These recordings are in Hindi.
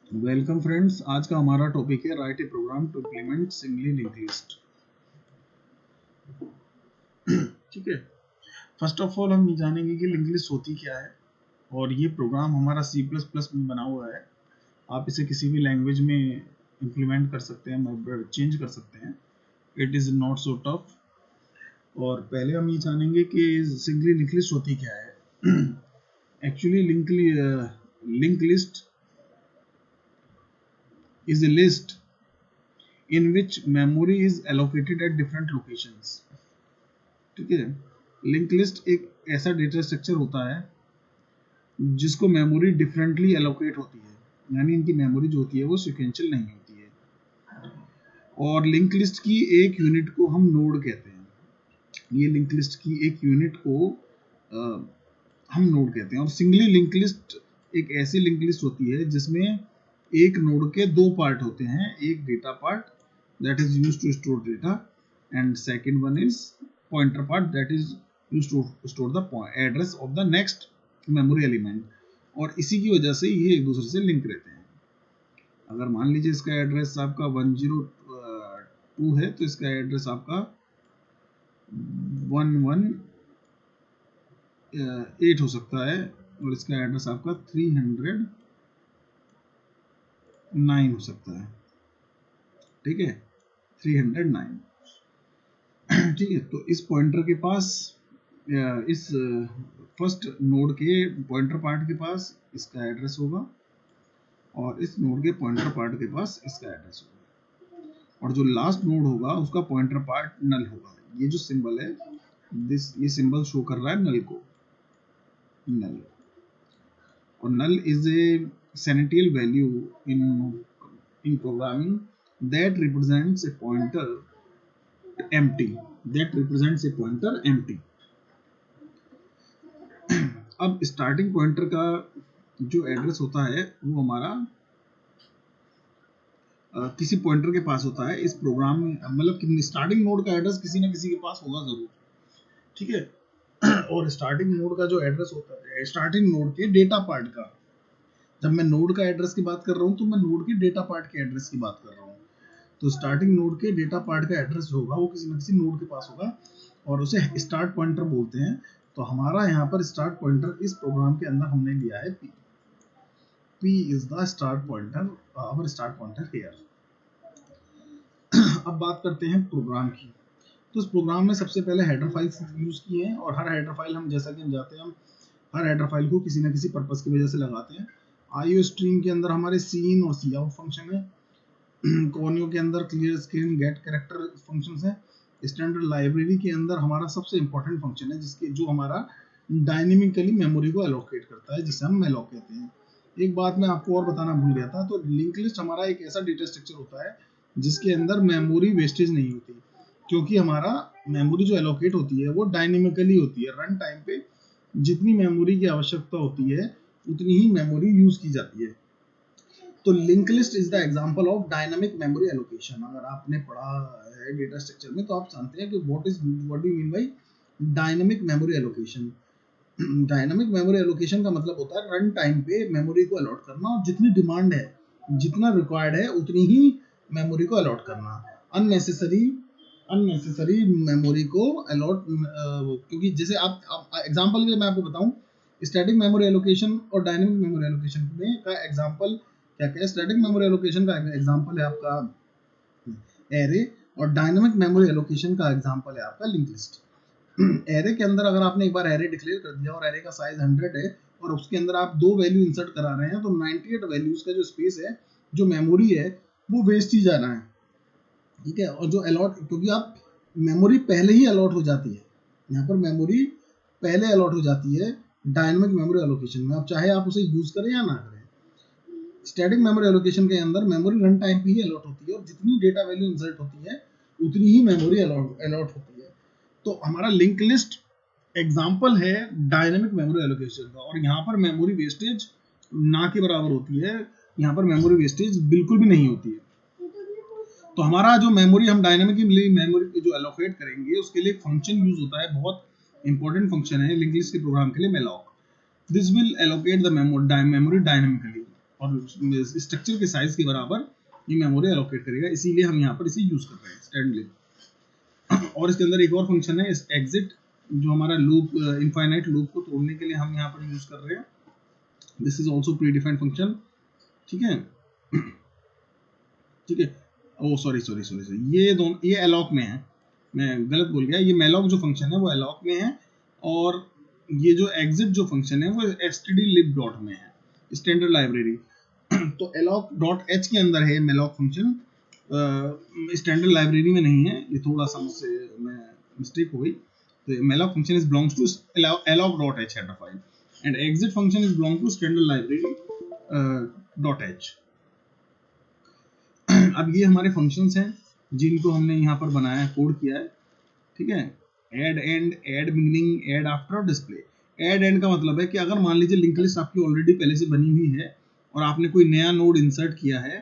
वेलकम फ्रेंड्स, आज का हमारा टॉपिक है write a program to implement singly link list. ठीक है। फर्स्ट ऑफ ऑल हम ये जानेंगे कि लिंक लिस्ट होती क्या है, और ये प्रोग्राम हमारा C++ में बना हुआ है। आप इसे किसी भी लैंग्वेज में इम्प्लीमेंट कर सकते हैं, चेंज कर सकते हैं। It is not so tough. और पहले हम ये जानेंगे कि सिंगली लिंक लिस्ट होती क्या है। Actually link list is a list in which memory is allocated at different locations। ठीक है। लिंक लिस्ट एक ऐसा डेटा स्ट्रक्चर होता है जिसको मेमोरी डिफरेंटली एलोकेट होती है, यानी इनकी मेमोरी जो होती है वो सिक्वेंशियल नहीं होती है। और लिंक लिस्ट की एक यूनिट को हम नोड कहते हैं। ये लिंक लिस्ट की एक यूनिट को हम नोड कहते हैं। और सिंगली लिंक लिस्ट एक ऐसी लिंक लिस्ट होती है जिसमें एक नोड के दो पार्ट होते हैं, एक data part that is used to store data and second one is pointer part that is used to store the address of the next memory element। और इसी की वजह से ये एक दूसरे से लिंक रहते हैं। अगर मान लीजिए इसका एड्रेस आपका 102 है तो इसका एड्रेस आपका 118 हो सकता है, और इसका एड्रेस आपका 309 हो सकता है। ठीक है, 309। ठीक है, तो इस पॉइंटर के पास इस फर्स्ट नोड के पॉइंटर पार्ट के पास इसका एड्रेस होगा, और इस नोड के पॉइंटर पार्ट के पास इसका एड्रेस होगा, और जो लास्ट नोड होगा उसका पॉइंटर पार्ट नल होगा। ये जो सिंबल है, ये सिंबल शो कर रहा है नल को, नल। और null is a sentinel value in programming that represents a pointer empty, अब स्टार्टिंग पॉइंटर का जो एड्रेस होता है वो हमारा किसी पॉइंटर के पास होता है इस प्रोग्राम में। मतलब स्टार्टिंग नोड का एड्रेस किसी ना किसी के पास होगा जरूर। ठीक है। और स्टार्टिंग नोड का जो एड्रेस होता है, स्टार्टिंग नोड के डेटा पार्ट का, जब मैं नोड का एड्रेस की बात कर रहा हूँ तो मैं नोड के डेटा पार्ट के एड्रेस की बात कर रहा हूँ। तो स्टार्टिंग नोड के डेटा पार्ट का एड्रेस जो होगा वो किसी न किसी नोड के पास होगा, और उसे स्टार्ट पॉइंटर बोलते हैं। तो हमारा यहाँ पर स्टार्ट पॉइंटर इस प्रोग्राम के अंदर हमने लिया है p। p is the start pointer, our start pointer here। अब बात करते हैं प्रोग्राम की। तो इस प्रोग्राम में सबसे पहले हेडर फाइल यूज किए हैं, और हर हेडर फाइल हम जैसा कि हम जाते हैं, हम हर हेडर फाइल को किसी न किसी पर्पस की वजह से लगाते हैं। IO स्ट्रीम के अंदर हमारे सीन और सी आउट फंक्शन है। कोनियो के अंदर clear screen get character functions है। स्टैंडर्ड लाइब्रेरी के अंदर हमारा सबसे इंपॉर्टेंट फंक्शन है जिसके जो हमारा डायनेमिकली मेमोरी को एलोकेट करता है, जिसे हम मेलोक कहते हैं। एक बात मैं आपको और बताना भूल गया था, तो लिंक लिस्ट हमारा एक ऐसा डेटा स्ट्रक्चर होता है जिसके अंदर मेमोरी वेस्टेज नहीं होती, क्योंकि हमारा मेमोरी जो एलोकेट होती है वो डायनेमिकली होती है। रन टाइम पे जितनी मेमोरी की आवश्यकता होती है उतनी ही मेमोरी यूज की जाती है। तो link list is the example of dynamic memory allocation. अगर आपने पढ़ा है डेटा स्ट्रक्चर में तो आप जानते हैं कि what do mean by dynamic memory allocation. Dynamic memory allocation का मतलब होता है रन टाइम पे मेमोरी को अलॉट करना, और जितनी डिमांड है, जितना रिक्वायर्ड है उतनी ही मेमोरी को अलॉट करना। अननेसेसरी मेमोरी को अलॉट, क्योंकि जैसे आप एग्जांपल के लिए मैं आपको बताऊं, स्टैटिक मेमोरी एलोकेशन और डायनामिक मेमोरी एलोकेशन में का एग्जांपल क्या क्या है। स्टैटिक मेमोरी एलोकेशन का एग्जांपल है आपका एरे, और डायनामिक मेमोरी एलोकेशन का एग्जांपल है आपका लिंक लिस्ट। एरे के अंदर अगर आपने एक बार एरे डिक्लेयर कर दिया और एरे का साइज 100 है, और उसके अंदर आप दो वैल्यू इंसर्ट करा रहे हैं, तो 98 वैल्यूज का जो स्पेस है, जो मेमोरी है, वो वेस्ट ही जा रहा है। ठीक है। और जो अलॉट, क्योंकि आप मेमोरी पहले ही अलॉट हो जाती है, यहाँ पर मेमोरी पहले अलॉट हो जाती है डायनामिक मेमोरी एलोकेशन में, अब चाहे आप उसे यूज करें या ना करें। स्टैटिक मेमोरी एलोकेशन के अंदर मेमोरी रन टाइम पे ही अलॉट होती है, और जितनी डेटा वैल्यू इंसर्ट होती है उतनी ही मेमोरी अलॉट होती है। तो हमारा लिंक लिस्ट एग्जांपल है डायनामिक मेमोरी एलोकेशन का, और यहाँ पर मेमोरी वेस्टेज ना के बराबर होती है। यहाँ पर मेमोरी वेस्टेज बिल्कुल भी नहीं होती है। तो हमारा जो मेमोरी हम डायनामिकली मेमोरी जो एलोकेट करेंगे उसके लिए एक फंक्शन यूज होता है, बहुत इंपॉर्टेंट फंक्शन है लिंक लिस्ट के प्रोग्राम के लिए, malloc. This will allocate the memory dynamically. और स्ट्रक्चर के साइज के बराबर ये मेमोरी एलोकेट करेगा, इसीलिए हम यहाँ पर इसे यूज कर रहे हैं स्टैंडलिन। और इसके अंदर एक और फंक्शन है एग्जिट, जो हमारा लूप इनफाइनाइट लूप को तोड़ने के लिए हम यहाँ पर यूज कर रहे हैं। This is also pre defined function, ठीक है। ठीक है, ओ सॉरी ये दोनों ये एलॉक में है, मैं गलत बोल गया, ये मेलॉक जो फंक्शन है वो एलॉक में है, और ये जो एग्जिट जो फंक्शन है वो stdlib डॉट में है, स्टैंडर्ड लाइब्रेरी। तो एलॉक डॉट एच के अंदर है मेलॉक फंक्शन, स्टैंडर्ड लाइब्रेरी में नहीं है, ये थोड़ा सा मुझसे मिस्टेक हो गई। तो malloc function is belongs to alloc dot H header file and exit function is belong to standard library dot H. अब ये हमारे फंक्शंस हैं जिनको हमने यहाँ पर बनाया है, कोड किया है, ठीक है। Add and, add beginning, add after, display. Add and का मतलब है कि अगर मान लीजिए लिंक लिस्ट आपकी ऑलरेडी पहले से बनी हुई है और आपने कोई नया नोड इंसर्ट किया है,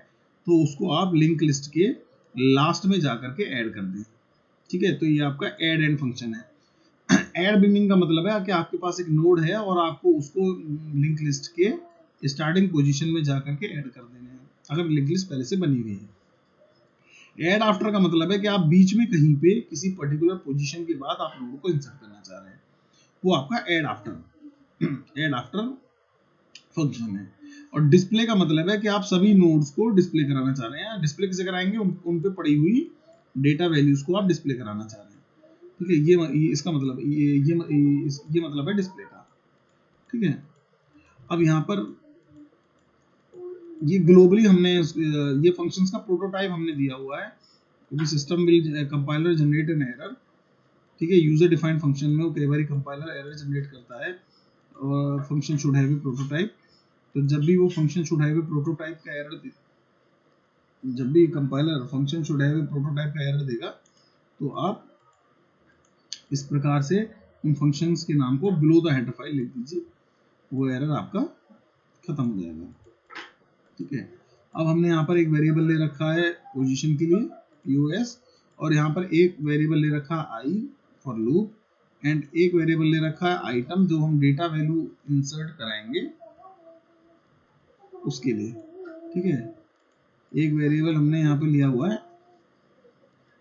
तो उसको आप लिंक लिस्ट के लास्ट में जाकर के ऐड कर दें, ठीक है। तो ये आपका ऐड एंड फंक्शन है। ऐड बिगिनिंग का मतलब है कि आपके पास एक नोड है और आपको उसको लिंक लिस्ट के स्टार्टिंग पोजीशन में जाकर के ऐड कर देने हैं, अगर लिंक लिस्ट पहले से बनी हुई है। ऐड आफ्टर का मतलब है कि आप बीच में कहीं पे किसी पर्टिकुलर पोजीशन के बाद आप नोड को इंसर्ट करना चाह रहे हैं, वो आपका add after add after function है। और डिस्प्ले का मतलब है कि आप सभी नोड्स को डिस्प्ले कराना चाह रहे हैं। डिस्प्ले किसे कराएंगे? उन पे पड़ी हुई डेटा वैल्यूज को आप डिस्प्ले कराना चाह रहे हैं, ठीक है। ये इसका मतलब ये मतलब है डिस्प्ले का, ठीक है। अब यहाँ पर ये ग्लोबली हमने ये फंक्शंस का प्रोटोटाइप हमने दिया हुआ है, क्योंकि system will compiler generate an error, ठीक है। यूजर डिफाइंड फंक्शन में वो कई बार कंपाइलर एरर जनरेट करता है, और function should have a prototype. तो जब भी वो function should have a prototype का एरर, जब भी compiler function should have a prototype का एरर देगा, तो आप इस प्रकार से उन फंक्शंस के नाम को बिलो द हेडर फाइल लिख दीजिए, वो एरर आपका खत्म हो जाएगा, ठीक है। अब हमने यहाँ पर एक वेरिएबल ले रखा है पोजीशन के लिए POS, और यहाँ पर एक वेरिएबल ले रखा है I फॉर लूप, एंड एक वेरिएबल ले रखा है आइटम, जो हम डेटा वैल्यू इंसर्ट कराएंगे उसके लिए, ठीक है। एक वेरिएबल हमने यहाँ पे लिया हुआ है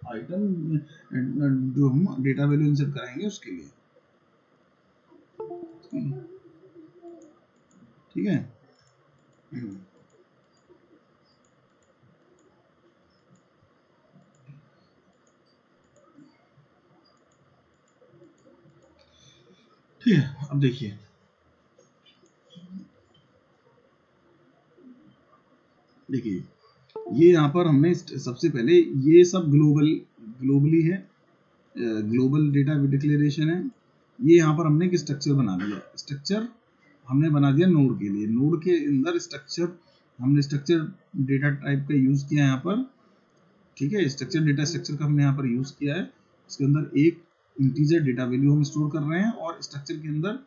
आइटम, जो हम डेटा वैल्यू इंसर्ट कराएंगे उसके लिए, ठीक है। ठीक है, अब देखिए ये यहाँ पर हमने सबसे पहले ये सब ग्लोबली है, ग्लोबल डेटा डिक्लेरेशन है। ये यहाँ पर हमने एक स्ट्रक्चर बना दिया, स्ट्रक्चर हमने बना दिया नोड के लिए। नोड के अंदर स्ट्रक्चर, हमने स्ट्रक्चर डेटा टाइप का यूज किया यहाँ पर, ठीक है। स्ट्रक्चर डेटा स्ट्रक्चर का हमने यहाँ पर यूज किया है। इसके अंदर एक इंटीजर डेटा वैल्यू हम स्टोर कर रहे हैं, और स्ट्रक्चर के अंदर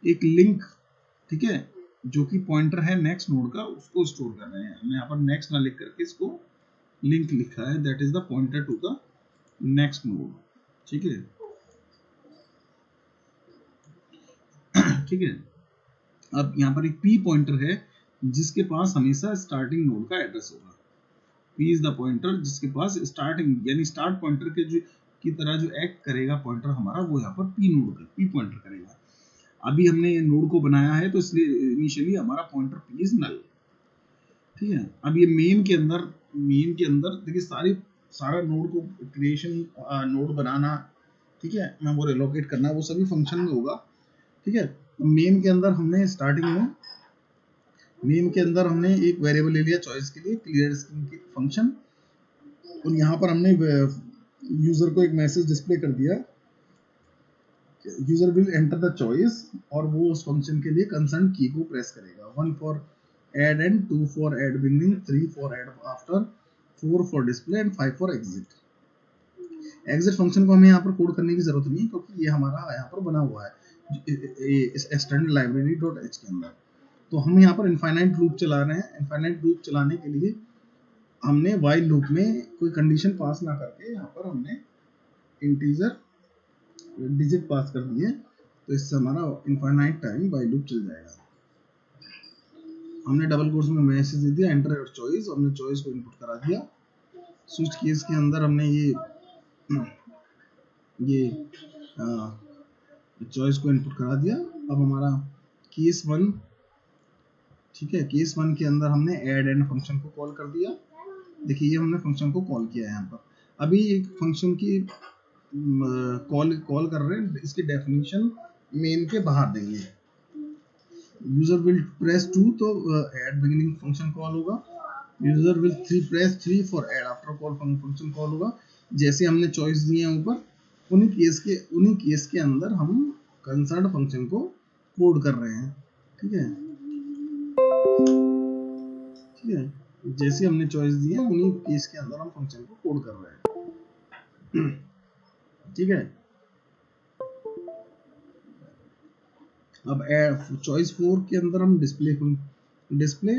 एक लिंक, ठीक है, जो कि पॉइंटर है नेक्स्ट नोड का, उसको स्टोर कर रहे हैं। हमने यहाँ पर नेक्स्ट ना लिख करके इसको लिंक लिखा है, that is the pointer to the next node, ठीक है। ठीक है, अब यहाँ पर एक p पॉइंटर है जिसके पास हमेशा स्टार्टिंग नोड का एड्रेस होगा। p इज द पॉइंटर जिसके पास स्टार्टिंग यानी स्टार्ट पॉइंटर के जो की तरह जो एक्ट करेगा पॉइंटर हमारा, वो यहाँ पर p नोड का p पॉइंटर करेगा। अभी हमने ये नोड को बनाया है, तो इसलिए इनिशियली हमारा पॉइंटर p इज नल, ठीक है। अब ये मेन के अंदर देखिए सारा नोड को क्रिएशन, नोड बनाना, ठीक है, मेमोरी एलोकेट करना, वो सभी फंक्शन में होगा, ठीक है। मेन के अंदर हमने एक वेरिएबल ले लिया चॉइस के लिए, क्लियर स्क्रीन की फंक्शन, और यहाँ पर हमने यूजर को एक मैसेज डिस्प्ले कर दिया, user will enter the choice, और वो उस फंक्शन के लिए कंसर्न की को प्रेस करेगा। 1 for add and, 2 for add beginning, 3 for add after, 4 for display and 5 for exit. Exit function को हमें यहाँ पर कोड करने की जरूरत नहीं है, क्योंकि ये हमारा यहाँ पर बना हुआ है इस एक्सटर्नल लाइब्रेरी डॉट एच के अंदर। तो हम यहाँ पर इनफाइनाइट लूप चला रहे हैं। इनफाइनाइट लूप चलाने के लिए हमने व्हाइल लूप में कोई कंडीशन पास ना करके यहाँ पर हमने इंटीजर डिजिट पास कर दिए, तो इससे हमारा इनफाइनाइट टाइम व्हाइल लूप चल जाएगा। हमने डबल कोट्स में मैसेज दे दिया एंटर योर चॉइस, हमने चॉइस को इनपुट करा दिया। स्विच केस के अंदर हमने ये चॉइस को इनपुट करा दिया। अब हमारा केस 1, ठीक है, केस 1 के अंदर हमने ऐड एंड फंक्शन को कॉल कर दिया। देखिए ये हमने फंक्शन को कॉल किया है यहाँ पर। अभी एक फंक्शन की कॉल कर रहे हैं, इसकी डेफिनेशन मेन के बाहर देंगे। यूजर विल प्रेस 2 तो ऐड बिगिनिंग फंक्शन कॉल होगा। User will press 3 for add after call function call होगा। जैसे हमने चॉइस दिए हैं ऊपर, उन्हीं केस के अंदर हम कंसर्न फंक्शन को कोड कर रहे हैं। ठीक है, ठीक है, जैसे हमने चॉइस दी है उन्हीं केस के अंदर हम फंक्शन को कोड कर रहे हैं। ठीक है, अब चॉइस 4 के अंदर हम डिस्प्ले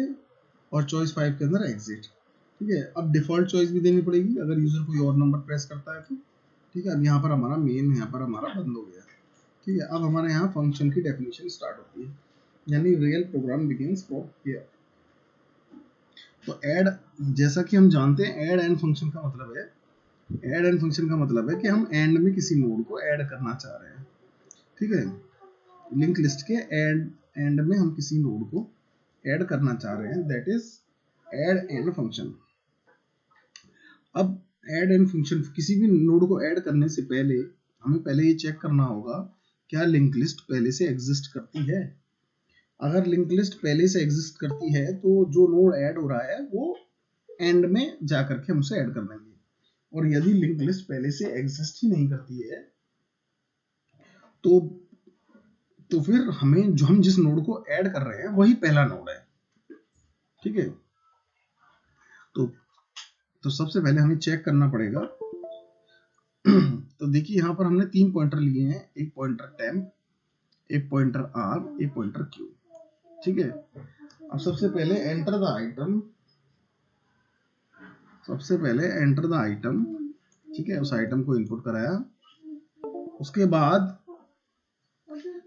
और चॉइस 5 के अंदर एग्जिट। ठीक है, अब डिफॉल्ट चॉइस भी देनी पड़ेगी अगर यूजर कोई और नंबर प्रेस करता है तो। ठीक है, अब यहाँ पर हमारा मेन यहाँ पर हमारा बंद हो गया। ठीक है, अब हमारे यहाँ फंक्शन की डेफिनेशन स्टार्ट होती है, यानी real program begins from here. तो ऐड, जैसा कि हम जानते हैं ऐड एंड फंक्शन का मतलब है, ऐड एंड फंक्शन का मतलब है कि हम एंड में किसी नोड को ऐड करना चाह रहे हैं। ठीक है, लिंक लिस्ट के एंड में हम किसी नोड को ऐड करना चाह रहे हैं, that is add and function. अब ऐड एंड फंक्शन, किसी भी नोड को ऐड करने से पहले हमें पहले ये चेक करना होगा क्या लिंक लिस्ट पहले से एग्जिस्ट करती है। अगर लिंक लिस्ट पहले से एग्जिस्ट करती है तो जो नोड ऐड हो रहा है वो एंड में जा करके हम उसे ऐड कर देंगे। और यदि लिंक लिस्ट पहले से एग्जिस्ट ही नहीं करती है तो फिर हमें जो हम जिस नोड को ऐड कर रहे हैं वही पहला नोड है। ठीक है, तो सबसे पहले हमें चेक करना पड़ेगा। तो देखिए यहाँ पर हमने 3 पॉइंटर लिए हैं, एक पॉइंटर टेम्प, एक पॉइंटर आर, एक पॉइंटर क्यू। ठीक है, अब सबसे पहले एंटर द आइटम, सबसे पहले एंटर द आइटम। ठीक है, उस आइटम को इनपुट कराया। उसके बाद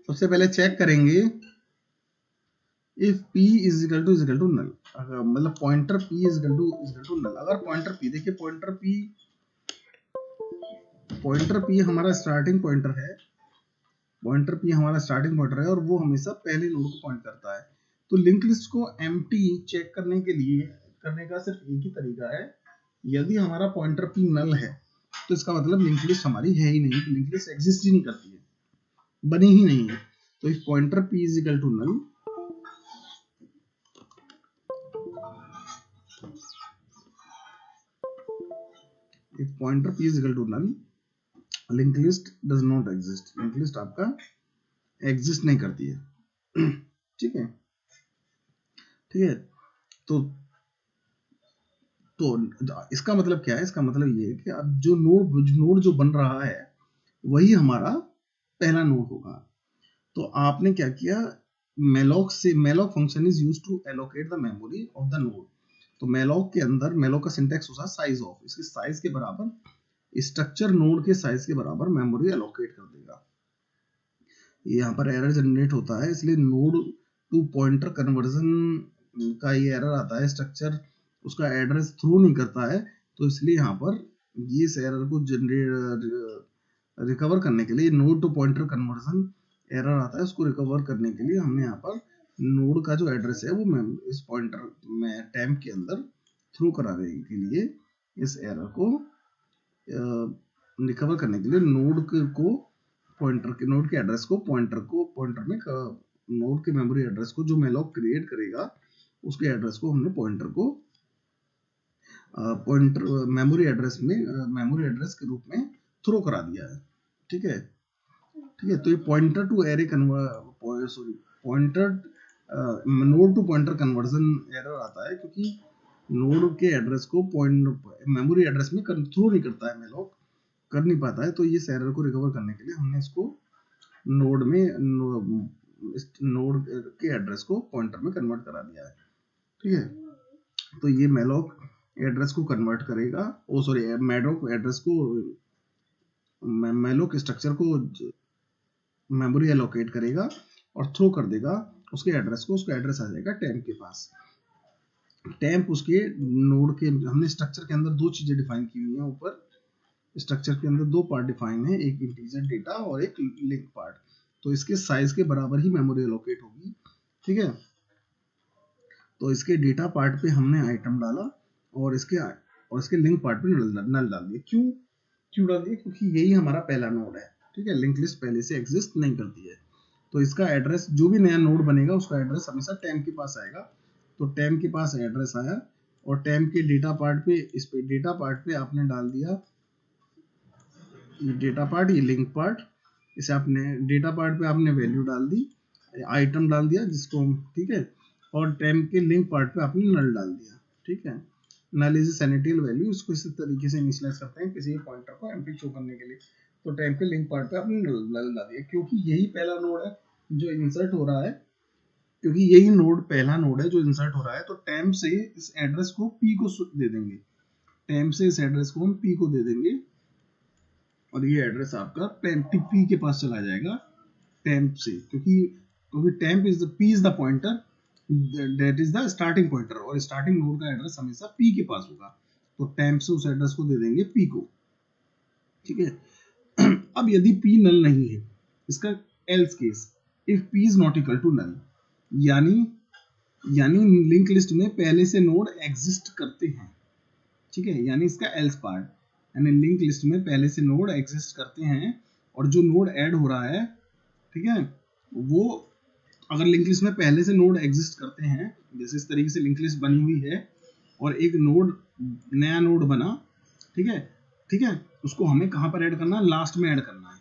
सबसे पहले चेक करेंगे if p is equal to null, मतलब pointer p is equal to null. अगर पॉइंटर p, देखिए पॉइंटर p हमारा स्टार्टिंग पॉइंटर है, पॉइंटर p हमारा स्टार्टिंग पॉइंटर है और वो हमेशा पहले नोड को पॉइंट करता है। तो लिंक लिस्ट को एम्प्टी चेक करने के लिए करने का सिर्फ एक ही तरीका है, यदि हमारा पॉइंटर p नल है तो इसका मतलब लिंक लिस्ट हमारी है ही नहीं, लिंक लिस्ट एग्जिस्ट ही नहीं करती है, बनी ही नहीं है। तो if pointer p is equal to null, if pointer p is equal to null, link list does not exist, link list आपका एग्जिस्ट नहीं करती है। ठीक है, ठीक है, तो इसका मतलब क्या है, इसका मतलब ये है कि अब जो नोड जो बन रहा है वही हमारा पहला नोड होगा। तो आपने क्या किया, malloc function is used to allocate the memory of the node. तो मेलॉक के अंदर, मेलॉक का सिंटैक्स होता है साइज ऑफ, इसके साइज के बराबर, स्ट्रक्चर नोड के साइज के बराबर मेमोरी एलोकेट कर देगा। यहाँ पर एरर जनरेट होता है, इसलिए नोड टू पॉइंटर कन्वर्जन का ये एरर आता है, स्ट्रक्चर उसका एड्रेस थ्रू नहीं करता है। तो इसलिए यहाँ पर ये इस एरर को रिकवर करने के लिए node to pointer conversion error आता है, उसको रिकवर करने के लिए हमने यहाँ पर नोड का जो एड्रेस है वो इस पॉइंटर में टेम्प के अंदर थ्रू कराने के लिए इस एरर को रिकवर करने के लिए नोड को नोड के एड्रेस को पॉइंटर में नोड के मेमोरी एड्रेस को जो मेलॉक क्रिएट करेगा उसके एड्रेस को हमने पॉइंटर को पॉइंटर मेमोरी एड्रेस के रूप में थ्रो करा दिया है। ठीक है, ठीक है, तो ये pointer to array node to pointer conversion error आता है क्योंकि नोड के एड्रेस को मेमोरी एड्रेस में थ्रो नहीं करता है, मेलॉक कर नहीं पाता है। तो ये एरर को रिकवर करने के लिए हमने इसको नोड के एड्रेस को पॉइंटर में कन्वर्ट करा दिया है। ठीक है, तो ये मेलॉक एड्रेस को कन्वर्ट करेगा, मेलॉक एड्रेस को, मेलॉक स्ट्रक्चर को मेमोरी एलोकेट करेगा और थ्रो कर देगा उसके एड्रेस को, उसका एड्रेस आ जाएगा टेम्प के पास। टेम्प उसके नोड के, हमने स्ट्रक्चर के अंदर दो चीजें डिफाइन की हुई हैं ऊपर। स्ट्रक्चर के अंदर दो पार्ट डिफाइन है, एक इंटीजर डेटा और एक लिंक पार्ट। तो इसके साइज के बराबर ही मेमोरी एलोकेट होगी, ठीक है। तो इसके डेटा पार्ट पे हमने आइटम डाला और इसके लिंक पार्ट पे नल डाल दिया। क्यों डाल दिया? क्योंकि यही हमारा पहला नोड है, ठीक है। लिंक लिस्ट पहले से एग्जिस्ट नहीं करती है, तो इसका एड्रेस, जो भी नया नोड बनेगा उसका एड्रेस हमेशा टेम्प के पास आएगा। तो टेम्प के पास एड्रेस आया और टेम्प के डेटा पार्ट पे, इस पे डेटा पार्ट पे आपने डाल दिया ये डेटा पार्ट, ये लिंक पार्ट। इसे आपने डेटा पार्ट पे आपने वैल्यू डाल दी, आइटम डाल दिया जिसको, ठीक है। और टेम्प के लिंक पार्ट पे आपने नल डाल दिया, ठीक है। नल इज सैनिटरी वैल्यू, इसको इस तरीके से इनिशियलाइज करते हैं किसी पॉइंटर को एमपी शो करने के लिए। तो टेम्प के लिंक पार्ट पे आपने नल डाल दिया, क्योंकि यही पहला नोड है जो इंसर्ट हो रहा है, क्योंकि यही नोड पहला नोड है जो इंसर्ट हो रहा है। तो टेम्प से इस एड्रेस को पी को दे देंगे, टेम्प से इस एड्रेस को हम पी को दे देंगे और ये एड्रेस आपका पी के पास चला जाएगा टेम्प से, क्योंकि temp is P is the pointer, that is the starting pointer, और स्टार्टिंग नोड का एड्रेस हमेशा पी के पास होगा। तो टेम्प से उस एड्रेस को दे देंगे पी को, ठीक है। अब यदि पी नल नहीं है, इसका else case, if p is not equal to null, यानी लिंक लिस्ट में पहले से नोड एग्जिस्ट करते हैं, ठीक है। यानी इसका एल्स पार्ट, यानी लिंक लिस्ट में पहले से नोड एग्जिस्ट करते हैं और जो नोड ऐड हो रहा है, ठीक है, वो अगर लिंक लिस्ट में पहले से नोड एग्जिस्ट करते हैं, जैसे इस तरीके से लिंक लिस्ट बनी हुई है और एक नोड, नया नोड बना, ठीक है, ठीक है, उसको हमें कहां पर ऐड करना है? लास्ट में ऐड करना है,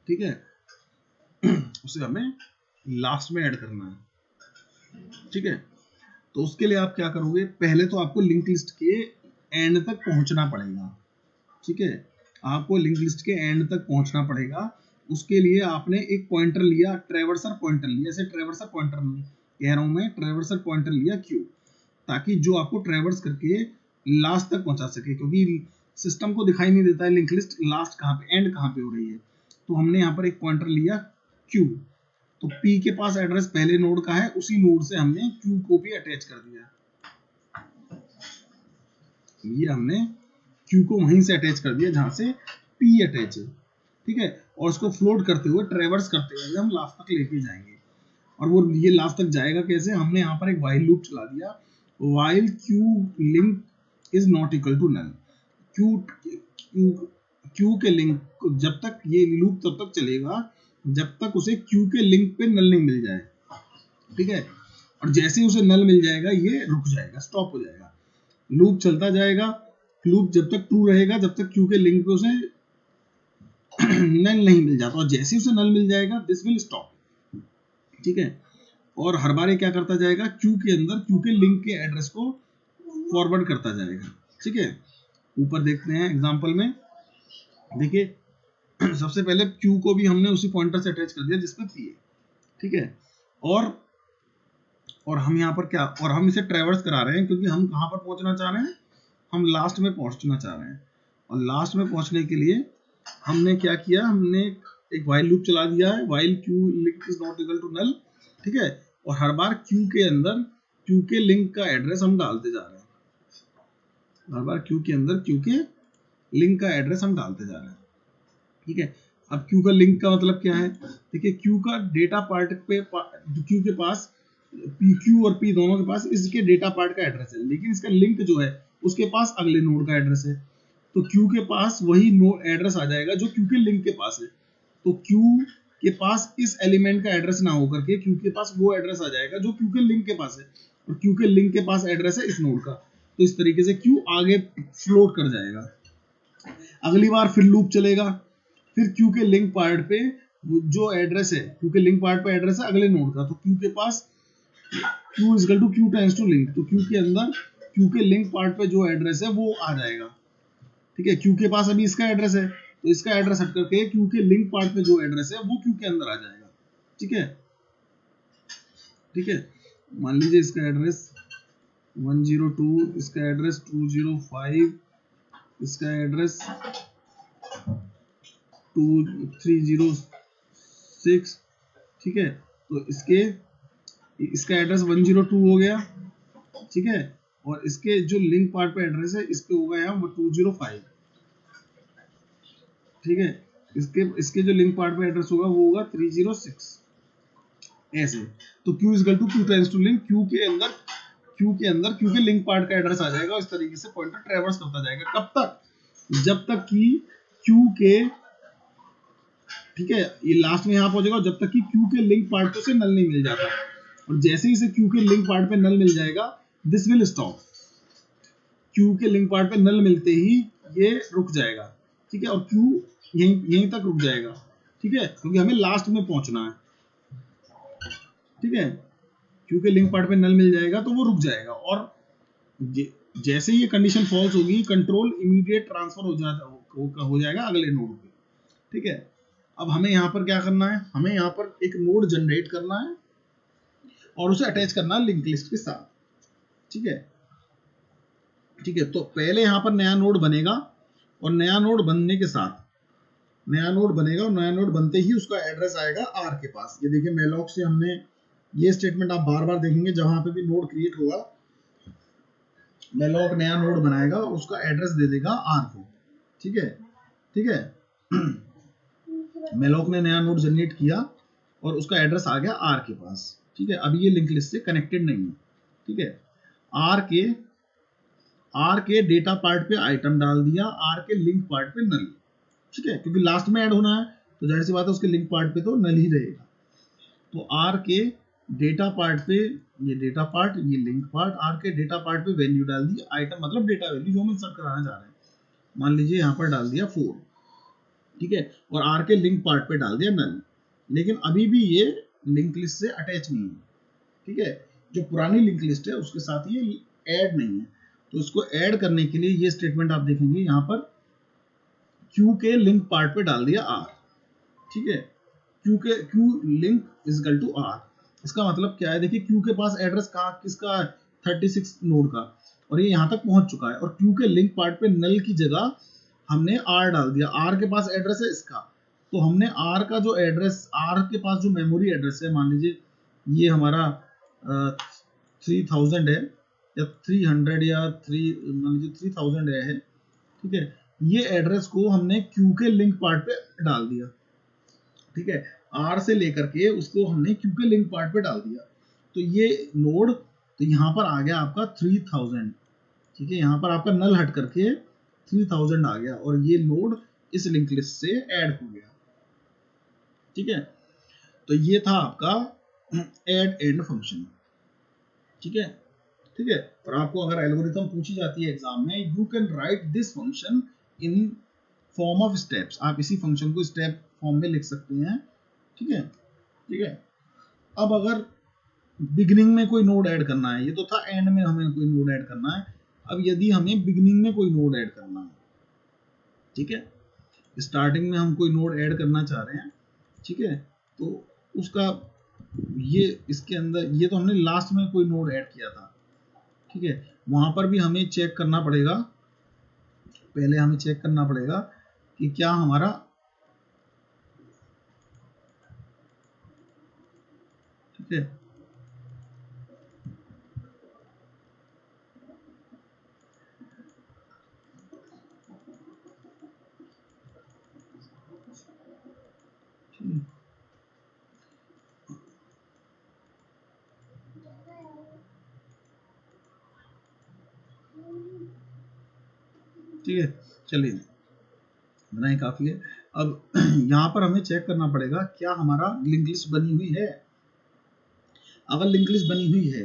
ठीक है। उसे हमें लास्ट में ऐड करना है, ठीक है। तो उसके लिए आप क्या करोगे? पहले तो आपको लिंक लिस्ट के एंड तक पहुंचना पड़ेगा, ठीक है। आपको लिंक लिस्ट के एंड तक पहुंचना पड़ेगा। उसके लिए आपने एक पॉइंटर लिया, ट्रैवर्सर पॉइंटर लिया, जैसे ट्रैवर्सर पॉइंटर कह रहा हूं मैं, ट्रैवर्सर पॉइंटर लिया क्यों? ताकि जो आपको ट्रैवर्स करके लास्ट तक पहुंचा सके, क्योंकि सिस्टम को दिखाई नहीं देता है लिंक लिस्ट लास्ट कहां पे, एंड कहां पे हो रही है। तो हमने यहाँ पर एक पॉइंटर लिया क्यू, तो पी के पास एड्रेस पहले नोड का है, उसी नोड से हमने क्यू को भी अटैच कर दिया। ये हमने क्यू को वहीं से अटैच कर दिया जहां से पी अटैच है, ठीक है। और उसको फ्लोट करते हुए, ट्रेवर्स करते हुए हम लास्ट तक लेके जाएंगे। और वो ये लास्ट तक जाएगा कैसे? हमने यहाँ पर एक व्हाइल लूप चला दिया, while q link is not equal to null. Q के लिंक, जब तक ये लूप तब तक चलेगा जब तक उसे क्यू के लिंक पे नल नहीं मिल जाए, ठीक है। और जैसे ही उसे नल मिल जाएगा ये रुक जाएगा, स्टॉप हो जाएगा, लूप चलता जाएगा। लूप जब तक ट्रू रहेगा जब तक क्यू के लिंक पे उसे नल नहीं मिल जाता, और जैसे ही उसे नल मिल जाएगा दिस विल स्टॉप, ठीक है। और हर बार क्या करता जाएगा? क्यू के अंदर क्यू के लिंक के एड्रेस को फॉरवर्ड करता जाएगा, ठीक है। ऊपर देखते हैं एग्जांपल में, देखिए सबसे पहले क्यू को भी हमने उसी पॉइंटर से अटैच कर दिया जिसमें पी है, ठीक है। और हम यहाँ पर क्या, और हम इसे ट्रैवर्स करा रहे हैं क्योंकि हम कहाँ पर पहुंचना चाह रहे हैं? हम लास्ट में पहुंचना चाह रहे हैं। और लास्ट में पहुंचने के लिए हमने क्या किया? हमने एक व्हाइल लूप चला दिया है, while q link is not equal to null, ठीक है। और हर बार क्यू के अंदर क्यू के लिंक का एड्रेस हम डालते जा रहे हैं, हर बार क्यू के अंदर क्यू के लिंक का एड्रेस हम डालते जा रहे हैं, ठीक है। अब क्यू का लिंक का मतलब क्या है? देखिए क्यू का डेटा पार्ट पे, क्यू के पास क्यू और पी दोनों के पास इसके डेटा पार्ट का एड्रेस है, लेकिन इसका लिंक जो है उसके पास अगले नोड का एड्रेस है। तो क्यू के पास वही नोड एड्रेस आ जाएगा जो क्यू के लिंक के पास है। तो क्यू के पास इस एलिमेंट का एड्रेस ना होकर के क्यू के पास वो एड्रेस आ जाएगा जो क्यू के लिंक के पास है, और क्यू के लिंक के पास एड्रेस है इस नोड का। तो इस तरीके से क्यू आगे फ्लोट कर जाएगा। अगली बार फिर लूप चलेगा, फिर क्यू के लिंक पार्ट पे जो एड्रेस है, क्यू के लिंक पार्ट पे एड्रेस है अगले नोड का, तो क्यू के पास Q is equal to Q times to link, तो क्यू के अंदर क्यू के लिंक पार्ट पे जो एड्रेस है वो आ जाएगा, ठीक है। क्यू के पास अभी इसका एड्रेस है तो इसका एड्रेस हट करके क्यू के लिंक पार्ट पे जो एड्रेस है वो क्यू के अंदर आ जाएगा, ठीक है, ठीक है। मान लीजिए इसका एड्रेस 102, इसका एड्रेस 205, इसका एड्रेस 2306, ठीक है। तो इसके इसका एड्रेस 102 हो गया, ठीक है, और इसके जो लिंक पार्ट पे एड्रेस है इस पे हो गया है 205, ठीक है। इसके इसके जो लिंक पार्ट पे एड्रेस होगा वो होगा 306, ऐसे। तो Q is to Q times to link, Q के लिंक पार्ट का एड्रेस आ जाएगा, इस तरीके से पॉइंटर ट्रैवर्स करता जाएगा। कब तक? जब तक कि Q के, ठीक है, ये लास्ट में यहाँ पहुंचेगा जब तक कि Q के लिंक पार्ट से नल नहीं मिल जाता, और जैसे ही इसे Q के लिंक पार्ट पे नल मिल जाएगा, दिस विल स्टॉप। Q के लिंक पार्ट पे नल मिलते ही ये रुक जाएगा, ठीक है, और Q यहीं तक रुक जाएगा, ठीक है, क्योंकि हमें लास्ट में पहुंचना है, ठीक है। Q के लिंक पार्ट पे नल मिल जाएगा तो वो रुक जाएगा, और जैसे ही ये कंडीशन फॉल्स होगी, कंट्रोल इमीडिएट ट्रांसफर हो जाएगा अगले नोड पे, ठीक है। अब हमें यहाँ पर क्या करना है? हमें यहाँ पर एक नोड जनरेट करना है और उसे अटैच करना है लिंक लिस्ट के साथ, ठीक है, ठीक है। तो पहले यहाँ पर नया नोड बनेगा, और नया नोड बनने के साथ नया नोड बनेगा, और नया नोड बनते ही उसका एड्रेस आएगा R के पास। ये देखिए मेलॉक से हमने ये स्टेटमेंट आप बार बार देखेंगे, जहां पे भी नोड क्रिएट होगा मेलॉक नया नोड बनाएगा, उसका एड्रेस दे देगा R को, ठीक है, ठीक है। मेलॉक ने नया नोड जनरेट किया और उसका एड्रेस आ गया R के पास, ठीक है। अभी ये लिंक लिस्ट से कनेक्टेड नहीं है, ठीक है। आर के डेटा पार्ट पे आइटम डाल दिया, आर के लिंक पार्ट पे नल, ठीक है, क्योंकि लास्ट में ऐड होना है तो जाहिर सी बात है उसके लिंक पार्ट पे तो नल ही रहेगा। तो आर के डेटा पार्ट पे ये डेटा पार्ट, ये लिंक पार्ट, आर के डेटा पार्ट पे वैल्यू डाल दी, आइटम मतलब डेटा वैल्यू जो हम इंसर्ट कराना चाह रहे हैं, मान लीजिए यहाँ पर डाल दिया 4, ठीक है, और आर के लिंक पार्ट पे डाल दिया नल। लेकिन अभी भी ये लिंक लिस्ट से अटैच नहीं है, ठीक है, जो पुरानी लिंक लिस्ट है उसके साथ ये ऐड नहीं है। तो इसको ऐड करने के लिए ये स्टेटमेंट आप देखेंगे यहाँ पर Q के लिंक पार्ट पे डाल दिया R, ठीक है, Q link is equal to R। इसका मतलब क्या है? देखिए Q के पास एड्रेस कहाँ किसका है? 36 नोड का, और ये यहाँ तक पहुंच चुका है, और Q के लिंक पार्ट पे नल की जगह हमने R डाल दिया। R के पास एड्रेस है इसका, तो हमने R का जो एड्रेस, R के पास जो मेमोरी एड्रेस है, मान लीजिए ये हमारा 3000 है या 300 या 3 मान लीजिए 3000 है, ठीक है, ये एड्रेस को हमने Q के लिंक पार्ट पे डाल दिया, ठीक है, R से लेकर के उसको हमने Q के लिंक पार्ट पे डाल दिया। तो ये नोड, तो यहाँ पर आ गया आपका 3000, ठीक है, यहाँ पर आपका नल हट करके 3000 आ गया, और ये नोड इस लिंक लिस्ट से ऐड हो गया, ठीक है। तो ये था आपका ऐड एंड फंक्शन, ठीक है, ठीक है। और आपको अगर एल्गोरिथम पूछी जाती है एग्जाम में, you can write this function in form of steps, आप इसी फंक्शन को स्टेप फॉर्म में लिख सकते हैं, ठीक है, ठीक है। अब अगर बिगिनिंग में कोई नोड ऐड करना है, ये तो था एंड में हमें कोई नोड ऐड करना है, अब यदि हमें बिगिनिंग में कोई नोड ऐड करना है, ठीक है, स्टार्टिंग में हम कोई नोड ऐड करना चाह रहे हैं, ठीक है, तो उसका ये इसके अंदर, ये तो हमने लास्ट में कोई नोड ऐड किया था, ठीक है, वहां पर भी हमें चेक करना पड़ेगा, पहले हमें चेक करना पड़ेगा कि क्या हमारा, ठीक है, ठीक है, चलिए इतना ही काफी है। अब यहाँ पर हमें चेक करना पड़ेगा क्या हमारा लिंक लिस्ट बनी हुई है। अगर लिंक लिस्ट बनी हुई है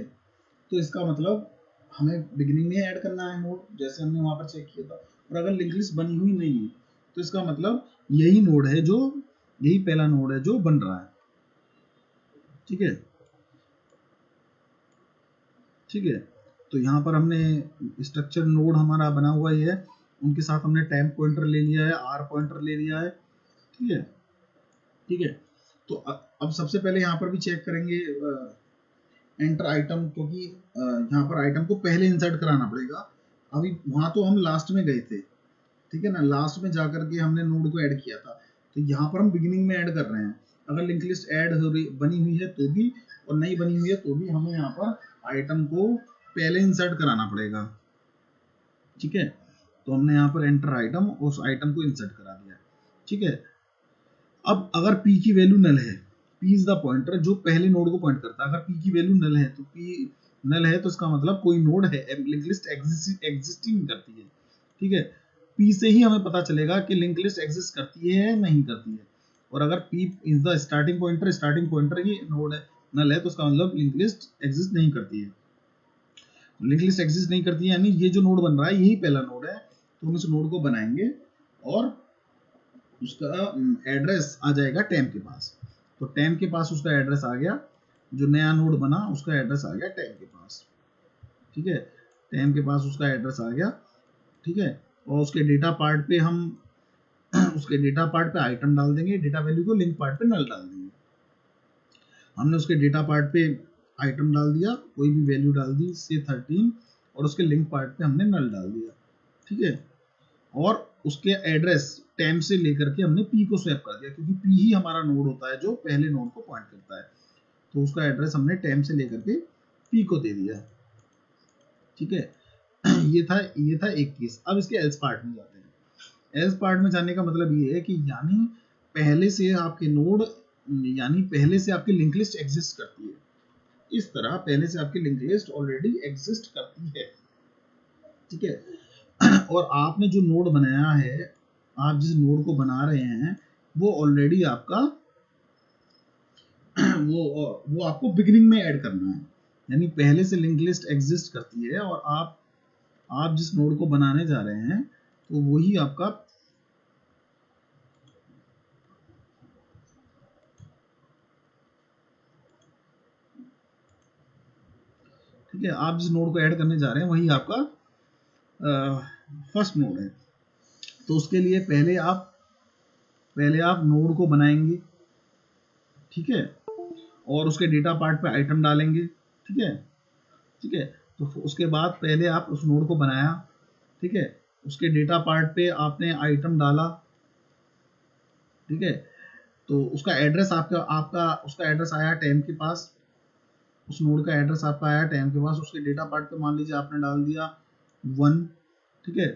तो इसका मतलब हमें बिगिनिंग में ऐड करना है नोड, जैसे हमने वहां पर चेक किया था। और अगर लिंक लिस्ट बनी हुई नहीं है तो इसका मतलब यही नोड है जो, यही पहला नोड है जो बन रहा है, ठीक है, ठीक है। तो यहाँ पर हमने स्ट्रक्चर नोड हमारा बना हुआ ही है, उनके साथ हमने टाइम पॉइंटर ले लिया है, आर पॉइंटर ले लिया है, ठीक है, ठीक है। तो अब सबसे पहले यहाँ पर भी चेक करेंगे एंटर आइटम, क्योंकि यहाँ पर आइटम को पहले इंसर्ट कराना पड़ेगा। अभी वहां तो हम लास्ट में गए थे, ठीक है ना, लास्ट में जाकर के हमने नोड को ऐड किया था, तो यहाँ पर हम बिगिनिंग में ऐड कर रहे हैं। अगर लिंक लिस्ट ऐड हो रही बनी हुई है तो भी, और नई बनी हुई है तो भी हमें यहाँ पर आइटम को पहले इंसर्ट कराना पड़ेगा। ठीक है, तो हमने यहाँ पर एंटर आइटम, उस आइटम को इंसर्ट करा दिया। ठीक है, अब अगर p की वैल्यू नल है, p इज द पॉइंटर जो पहले नोड को पॉइंट करता है, अगर p की वैल्यू नल है तो p नल है तो इसका मतलब कोई नोड है, लिंक लिस्ट एग्जिस्टिंग करती है। ठीक है, p से ही हमें पता चलेगा कि लिंक लिस्ट एग्जिस्ट करती है नहीं करती है। और अगर p is the starting pointer he node है, नल है, तो उसका मतलब लिंक लिस्ट एग्जिस्ट नहीं करती है। लिंक लिस्ट एग्जिस्ट नहीं करती है यानी ये जो नोड बन रहा है यही पहला नोड है, तो हम इस नोड को बनाएंगे और उसका एड्रेस आ जाएगा टैम के पास। तो टैम के पास उसका एड्रेस आ गया, जो नया नोड बना उसका एड्रेस आ गया टैम के पास। ठीक है, टैम के पास उसका एड्रेस आ गया। ठीक है, और उसके डेटा पार्ट पे हम उसके डेटा पार्ट पे आइटम डाल देंगे, डेटा वैल्यू को लिंक पार्ट पे नल डाल देंगे। हमने उसके डेटा पार्ट पे आइटम डाल दिया, कोई भी वैल्यू डाल दी से 13, और उसके लिंक पार्ट पे हमने नल डाल दिया। ठीक है, और उसके एड्रेस टैम से लेकर के हमने p को स्वैप कर दिया, क्योंकि p ही हमारा नोड होता है जो पहले नोड को पॉइंट करता है, तो उसका एड्रेस हमने टैम से लेकर के p को दे दिया। ठीक है, ये था एक केस। अब इसके एल्स पार्ट में जाते हैं। एल्स पार्ट में जाने का मतलब ये है कि यानी पहले से आपके नोड, यानी पहले से आपकी लिंक लिस्ट एग्जिस्ट करती है, इस तरह पहले से आपकी लिंक लिस्ट ऑलरेडी एग्जिस्ट करती है। ठीक है, और आपने जो नोड बनाया है, आप जिस नोड को बना रहे हैं वो ऑलरेडी आपका वो आपको बिगिनिंग में ऐड करना है, यानी पहले से लिंक लिस्ट एग्जिस्ट करती है और आप जिस नोड को बनाने जा रहे हैं तो वही आपका ठीक है, आप जिस नोड को ऐड करने जा रहे हैं वही आपका फर्स्ट नोड है। तो उसके लिए पहले आप नोड को बनाएंगे। ठीक है, और उसके डेटा पार्ट पे आइटम डालेंगे। ठीक है, ठीक है, तो उसके बाद पहले आप उस नोड को बनाया। ठीक है, उसके डेटा पार्ट पे आपने आइटम डाला। ठीक है, तो उसका एड्रेस आपका आपका उसका एड्रेस आया टैम के पास, उस नोड का एड्रेस आपका आया टैम के पास, उसके डेटा पार्ट पे मान लीजिए आपने डाल दिया 1। ठीक है,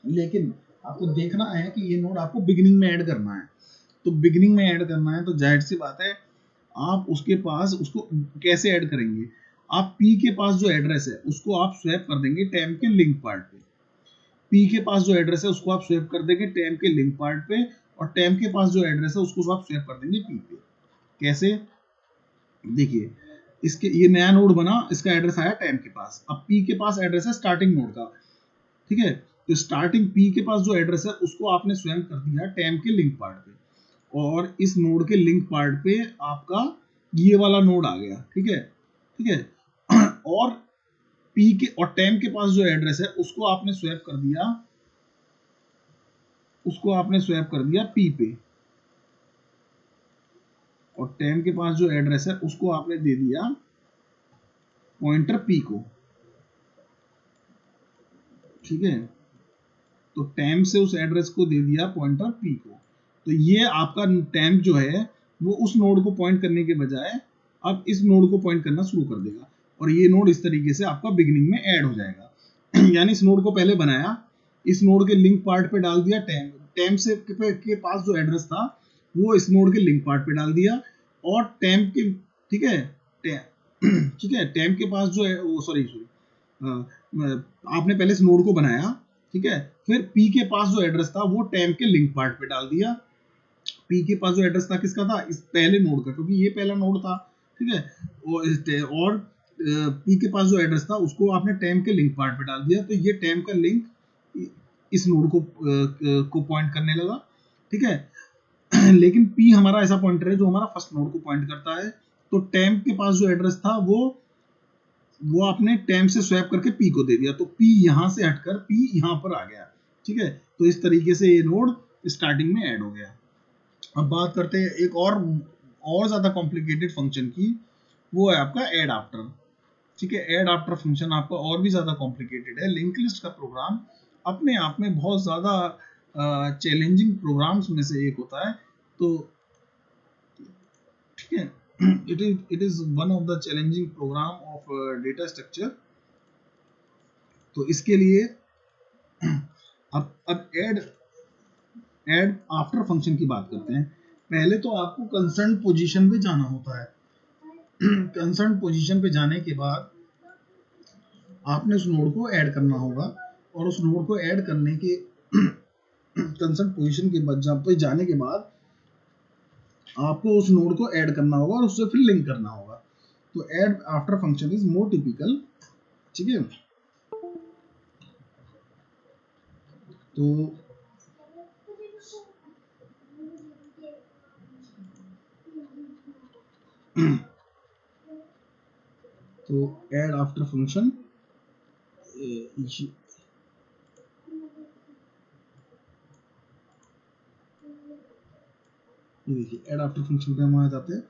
लेकिन आपको देखना है कि ये नोड आपको बिगिनिंग में ऐड करना है, तो बिगिनिंग में ऐड करना है तो जाहिर सी बात है आप उसके पास उसको कैसे ऐड करेंगे, आप p के पास जो एड्रेस है उसको आप स्वैप कर देंगे टैम के लिंक पार्ट पे। p के पास जो एड्रेस है उसको आप स्वैप कर देंगे टैम के लिंक पार्ट पे, और टैम के पास जो एड्रेस है उसको आप स्वैप कर देंगे p पे। कैसे, देखिए, इसके ये नया नोड बना, इसका एड्रेस आया टैम के पास, अब p के पास एड्रेस है स्टार्टिंग नोड का। ठीक है, तो स्टार्टिंग p के पास जो एड्रेस है उसको आपने स्वैप कर दिया टैम के लिंक पार्ट पे, और इस नोड के लिंक पार्ट पे आपका ये वाला नोड आ गया। ठीक है, ठीक है, और p के और टैम के पास जो एड्रेस है उसको आपने स्वैप कर दिया p पे, और टैम के पास जो एड्रेस है उसको आपने दे दिया पॉइंटर p को। ठीक है, तो टैम से उस एड्रेस को दे दिया पॉइंटर p को, तो ये आपका टैम जो है वो उस नोड को पॉइंट करने के बजाय अब इस नोड को पॉइंट करना शुरू कर देगा, और ये नोड इस तरीके से आपका बिगिनिंग में ऐड हो जाएगा। यानी इस नोड को पहले बनाया, इस नोड के लिंक पार्ट पे डाल दिया टैम, टैम से के पास जो एड्रेस था वो इस नोड के लिंक पार्ट पे डाल दिया, और टैम के ठीक है ठीक है, टैम के पास जो है वो सॉरी आपने पहले इस नोड को बनाया। ठीक है, फिर p के पास जो एड्रेस था वो टैम के लिंक पार्ट पे डाल दिया। p के पास जो एड्रेस था किसका था, इस पहले नोड का, क्योंकि ये पहला नोड था। ठीक है, और p के पास जो एड्रेस था उसको आपने टैम के लिंक पार्ट पे डाल दिया, तो ये टैम का लिंक इस नोड को पॉइंट करने लगा। ठीक है, लेकिन p हमारा ऐसा पॉइंटर है जो हमारा फर्स्ट नोड को पॉइंट करता है, तो टैम के पास जो एड्रेस था वो आपने टैम से स्वैप करके p को दे दिया, तो p यहां से हटकर p यहां पर आ गया। ठीक है, तो इस तरीके से ये नोड स्टार्टिंग में ऐड हो गया। अब बात करते हैं एक और ज्यादा कॉम्प्लिकेटेड फंक्शन की, वो है आपका ऐड आफ्टर। ठीक है, ऐड आफ्टर फंक्शन आपका और भी ज्यादा कॉम्प्लिकेटेड है। लिंक लिस्ट का प्रोग्राम अपने आप में बहुत ज्यादा चैलेंजिंग प्रोग्राम्स में से एक होता है। तो ठीक है, it is one of the challenging program of data structure. तो इसके लिए अब ऐड आफ्टर फंक्शन की बात करते हैं। पहले तो आपको कंसर्न पोजीशन पे जाना होता है। कंसर्न पोजीशन पे जाने के बाद आपने उस नोड को ऐड करना होगा, और उस नोड को ऐड करने के कंसर्न पोजीशन के बाद जब पे जाने के बाद आपको उस नोड को ऐड करना होगा और उससे फिर लिंक करना होगा। तो add after function is more typical, ठीक है। तो ऐड आफ्टर फंक्शन, देखिए ऐड आफ्टर फंक्शन पे हम आ जाते हैं।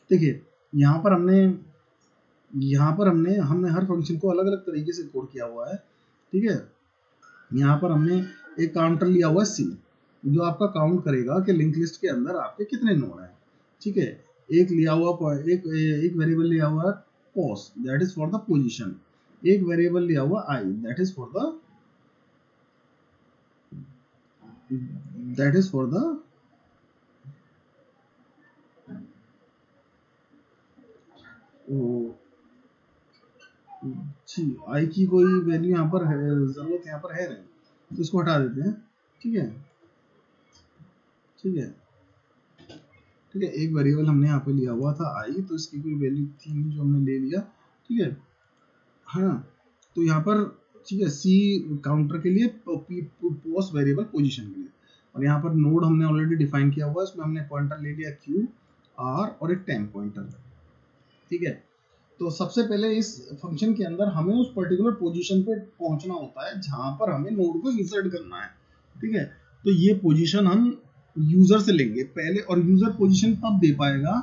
देखिए यहाँ पर हमने हर फंक्शन को अलग अलग तरीके से कोड किया हुआ है, ठीक है। यहाँ पर हमने एक काउंटर लिया हुआ है सी, जो आपका काउंट करेगा कि लिंक लिस्ट के अंदर आपके कितने नोड हैं, ठीक है। एक वेरिएबल लिया हुआ है pos, that is for the position. एक वेरिएबल लिया हुआ i, that is for the g i की कोई वैल्यू यहाँ पर है, जरूरत यहाँ पर है नहीं, तो इसको हटा देते हैं, ठीक है। ठीक है, ठीक है। एक वेरिएबल हमने यहाँ पे लिया हुआ था आई, तो इसकी कोई वैल्यू थी नहीं जो हमने ले लिया, ठीक है। हाँ, तो यहाँ पर ठीक है सी काउंटर के लिए, पोस्ट वेरिएबल पोजीशन के लिए, और यहाँ पर नोड हमने ऑलरेडी डिफाइन किया हुआ है, उसमें हमने पॉइंटर ले लिया क्यू आर और एक टाइम पॉइंटर, ठीक है। तो सबसे पहले इस फंक्शन के अंदर हमें उस पर्टिकुलर पोजीशन पे पहुंचना होता है जहां पर हमें नोड को इंसर्ट करना है, ठीक है। तो ये पोजीशन हम यूजर से लेंगे पहले, और यूजर पोजीशन तब दे पाएगा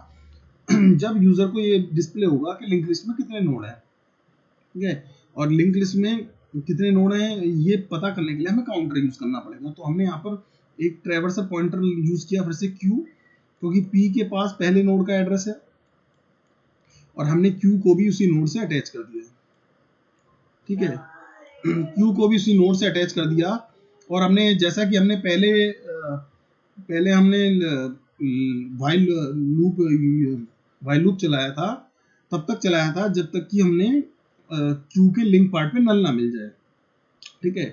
जब यूजर को ये डिस्प्ले होगा कि लिंक लिस्ट में कितने नोड हैं, ठीक है। और लिंक लिस्ट में कितने नोड हैं ये पता करने के लिए हमें काउंटर यूज करना पड़ेगा। तो हमने यहाँ पर एक ट्रैवर्सर पॉइंटर यूज किया, फिर से क्यू, क्योंकि पी के पास पहले नोड का एड्रेस है, और हमने क्यू को भी उसी नोड से अटैच कर दिया, ठीक है। क्यू को भी उसी नोड से अटैच कर दिया, और हमने जैसा कि हमने पहले हमने वाइल लूप चलाया था, तब तक चलाया था जब तक कि हमने क्यू के लिंक पार्ट पे नल ना मिल जाए, ठीक है।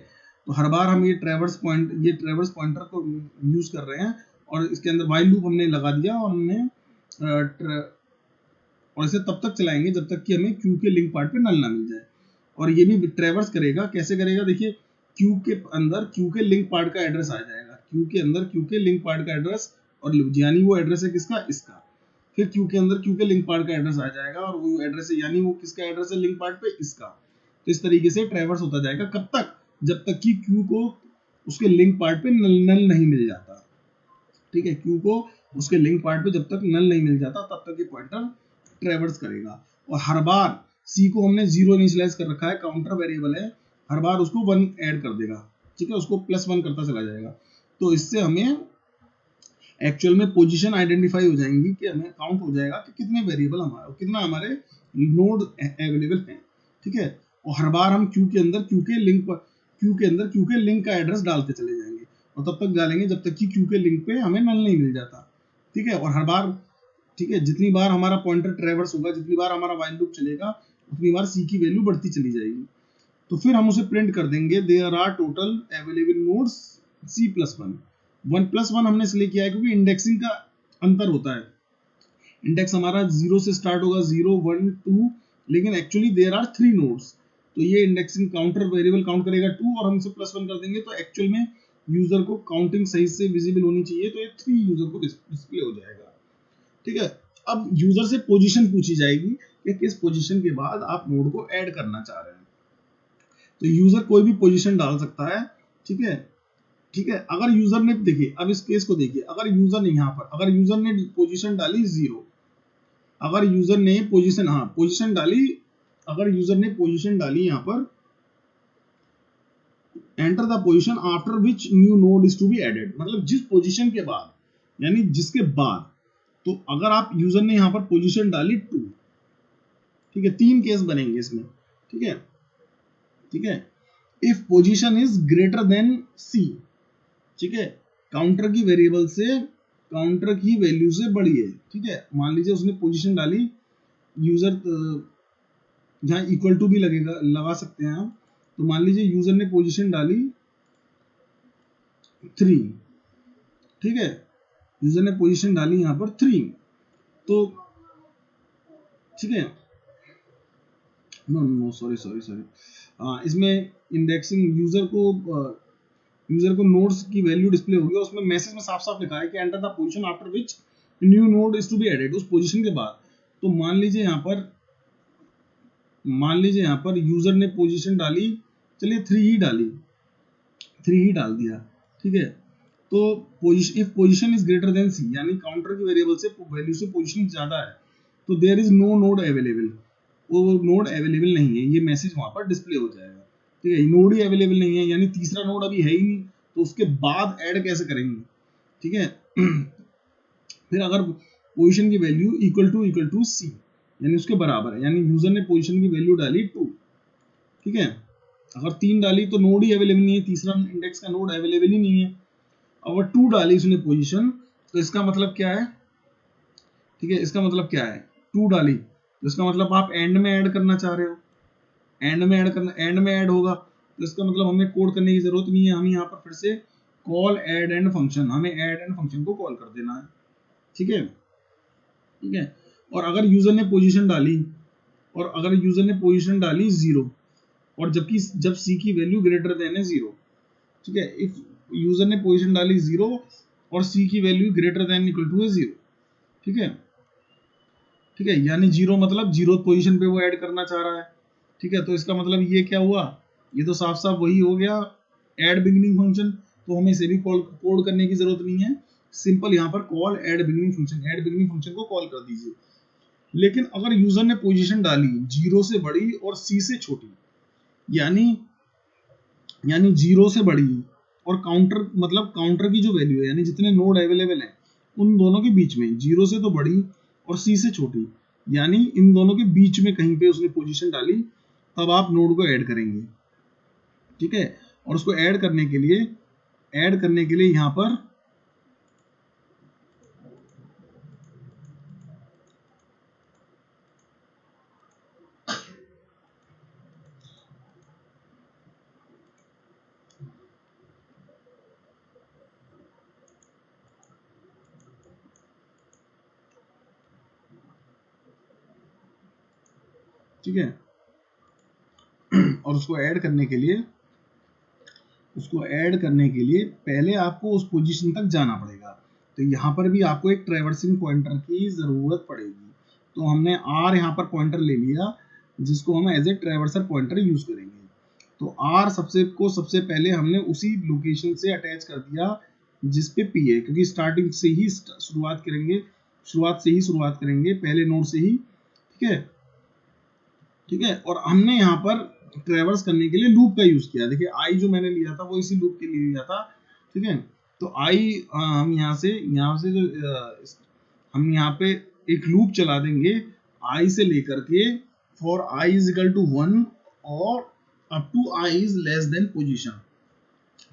तो हर बार हम ये ट्रैवर्स पॉइंटर को यूज कर रहे हैं, और इसके अंदर वाइल लूप हमने लगा दिया, और हमने और इसे तब तक चलाएंगे जब तक कि हमें क्यू के लिंक पार्ट पे नल ना मिल जाए। और ये भी ट्रैवर्स करेगा, कैसे करेगा देखिए, क्यू के अंदर क्यू के लिंक पार्ट का एड्रेस आ जाएगा, क्यू के अंदर क्यू के लिंक पार्ट का एड्रेस, और यानी वो एड्रेस है किसका, इसका। फिर क्यू के अंदर क्यू के लिंक पार्ट का एड्रेस आ जाएगा, और वो एड्रेस है यानी वो किसका एड्रेस है लिंक पार्ट पे, इसका। तो इस तरीके से ट्रैवर्स होता जाएगा, कब तक, जब तक कि क्यू को उसके लिंक पार्ट पे नल नहीं मिल जाता, ठीक है। क्यू को उसके लिंक पार्ट पे जब तक नल नहीं मिल जाता तब तक ये पॉइंटर ट्रैवर्स करेगा। और हर बार सी को हमने 0 इनिशियलाइज कर रखा है, काउंटर वेरिएबल है, हर बार उसको 1 ऐड कर देगा, ठीक है, उसको +1 करता चला जाएगा। तो इससे हमें एक्चुअल में पोजीशन आइडेंटिफाई हो जाएंगी, कि हमें काउंट हो जाएगा कि कितने वेरिएबल कितना हमारे नोड अवेलेबल हैं, ठीक है। और हर बार हम क्यू के अंदर क्यू के लिंक का एड्रेस डालते चले जाएंगे, और तब तक डालेंगे जब तक कि क्यू के लिंक पे हमें नल नहीं मिल जाता, ठीक है। और हर बार, ठीक है, जितनी बार हमारा पॉइंटर ट्रैवर्स होगा, जितनी बार हमारा वाइल लूप चलेगा, उतनी बार सी की वैल्यू बढ़ती चली जाएगी। तो फिर हम उसे प्रिंट कर देंगे, there are total available nodes c plus 1। 1+1 हमने इसलिए किया है क्योंकि इंडेक्सिंग का अंतर होता है, इंडेक्स हमारा 0 से स्टार्ट होगा, 0 1 2, लेकिन एक्चुअली देयर आर 3 नोड्स। तो ये इंडेक्सिंग काउंटर वेरिएबल काउंट करेगा 2, और हम इसे +1 कर देंगे, तो एक्चुअल में यूजर को काउंटिंग सही से विजिबल होनी चाहिए, तो ये 3 यूजर को डिस्प्ले हो जाएगा, ठीक है। अब यूजर से पोजीशन पूछी जाएगी कि किस पोजीशन के बाद आप नोड को ऐड करना चाह रहे हैं। तो यूजर कोई भी पोजीशन डाल सकता है, ठीक है, ठीक है। अगर यूजर ने, देखिए अब इस केस को देखिए, अगर यूजर ने यहाँ पर अगर यूजर ने पोजीशन डाली 0, अगर यूजर ने पोजीशन डाली, अगर यूजर ने पोजीशन डाली यहाँ पर, enter the position after which new node is to be added, मतलब जिस पोजीशन के बाद, यानी जिसके बाद, तो अगर आप यूजर ने यहाँ पर पोजीशन डाली 2, ठीक है, 3 केस बनेंगे इसमें, ठीक है, ठीक है। If position is greater than C, ठीक है, काउंटर की वेरिएबल से, काउंटर की वैल्यू से बड़ी है, ठीक है। मान लीजिए उसने पोजीशन डाली, यूजर जहाँ इक्वल टू भी लगेगा, लगा सकते हैं आप। तो मान लीजिए यूजर ने पोजीशन डाली 3, ठीक है, यूजर ने पोजीशन डाली यहाँ पर 3, तो ठीक है, no no sorry sorry sorry, इसमें इंडेक्सिंग यूजर को नोड्स की वैल्यू डिस्प्ले होगी, और उसमें मैसेज में साफ साफ लिखा है कि enter the position after which new node is to be added, उस पोजीशन के बाद। तो मान लीजिए यहाँ पर यूजर ने पोजीशन डाली, चलिए 3 ही डाली, 3 ही डाल दिया, ठीक है। तो if position is greater than C, यानी काउंटर की वेरिएबल से वैल्यू से पोजीशन ज्यादा है, तो there is no node available, वो नोड अवेलेबल नहीं है, ये मैसेज वहां पर डिस्प्ले हो जाएगा, ठीक है। नोड ही अवेलेबल नहीं है, यानी तीसरा नोड अभी है ही नहीं, तो उसके बाद ऐड कैसे करेंगे, ठीक है। फिर अगर पोजीशन की वैल्यू इक्वल टू सी, यानी उसके बराबर है, यानी यूजर ने पोजीशन की वैल्यू डाली 2, ठीक है, अगर 3 डाली तो नोड ही अवेलेबल नहीं है, तीसरा इंडेक्स का नोड अवेलेबल ही नहीं है। अगर 2 डाली उसने पोजीशन, तो इसका मतलब क्या है, ठीक है, इसका मतलब क्या है, 2 डाली तो इसका मतलब आप एंड में ऐड करना चाह रहे हो, एंड में ऐड होगा, तो इसका मतलब हमें कोड करने की जरूरत नहीं है, हम यहाँ पर फिर से कॉल ऐड एंड फंक्शन, हमें ऐड एंड फंक्शन को कॉल कर देना है, ठीक है, ठीक है। और अगर यूजर ने पोजीशन डाली 0, और जब सी की वैल्यू ग्रेटर देन है 0, ठीक है, इफ यूजर ने पोजीशन डाली 0 और सी की value greater than equal to है 0, ठीक है, ठीक है, यानी 0 मतलब 0 पोजीशन पे वो ऐड करना चाह रहा है, ठीक है। तो इसका मतलब ये क्या हुआ, ये तो साफ साफ वही हो गया ऐड बिगिनिंग फंक्शन, तो हमें इसे भी कोड करने की जरूरत नहीं है, सिंपल यहाँ पर कॉल ऐड बिगिनिंग फंक्शन को कॉल कर दीजिए। लेकिन अगर यूजर ने पोजीशन डाली 0 से बड़ी और सी से छोटी, यानी 0 से बड़ी और काउंटर की जो वैल्यू है, यानी जितने नोड अवेलेबल हैं उन दोनों के बीच में, 0 से तो बड़ी और सी से छोटी, यानी इन दोनों के बीच में कहीं पे उसने पोजीशन डाली, तब आप नोड को ऐड करेंगे, ठीक है। और उसको ऐड करने के लिए यहाँ पर ठीक है, और उसको ऐड करने के लिए पहले आपको उस पोजीशन तक जाना पड़ेगा, तो यहाँ पर भी आपको एक ट्रैवर्सिंग पॉइंटर की जरूरत पड़ेगी। तो हमने आर यहाँ पर पॉइंटर ले लिया, जिसको हम एज ए ट्रैवर्सर पॉइंटर यूज करेंगे। तो आर सबसे पहले हमने उसी लोकेशन से अटैच कर दिया जिस पे पी है, क्योंकि स्टार्टिंग से ही शुरुआत करेंगे पहले नोड से ही, ठीक है, ठीक है। और हमने यहाँ पर ट्रेवर्स करने के लिए लूप का यूज किया, देखिए आई जो मैंने लिया था वो इसी लूप के लिए लिया था, ठीक है। तो आई हम यहाँ से जो हम यहाँ पे एक लूप चला देंगे आई से लेकर के for i is equal to 1 और up to i is less than position,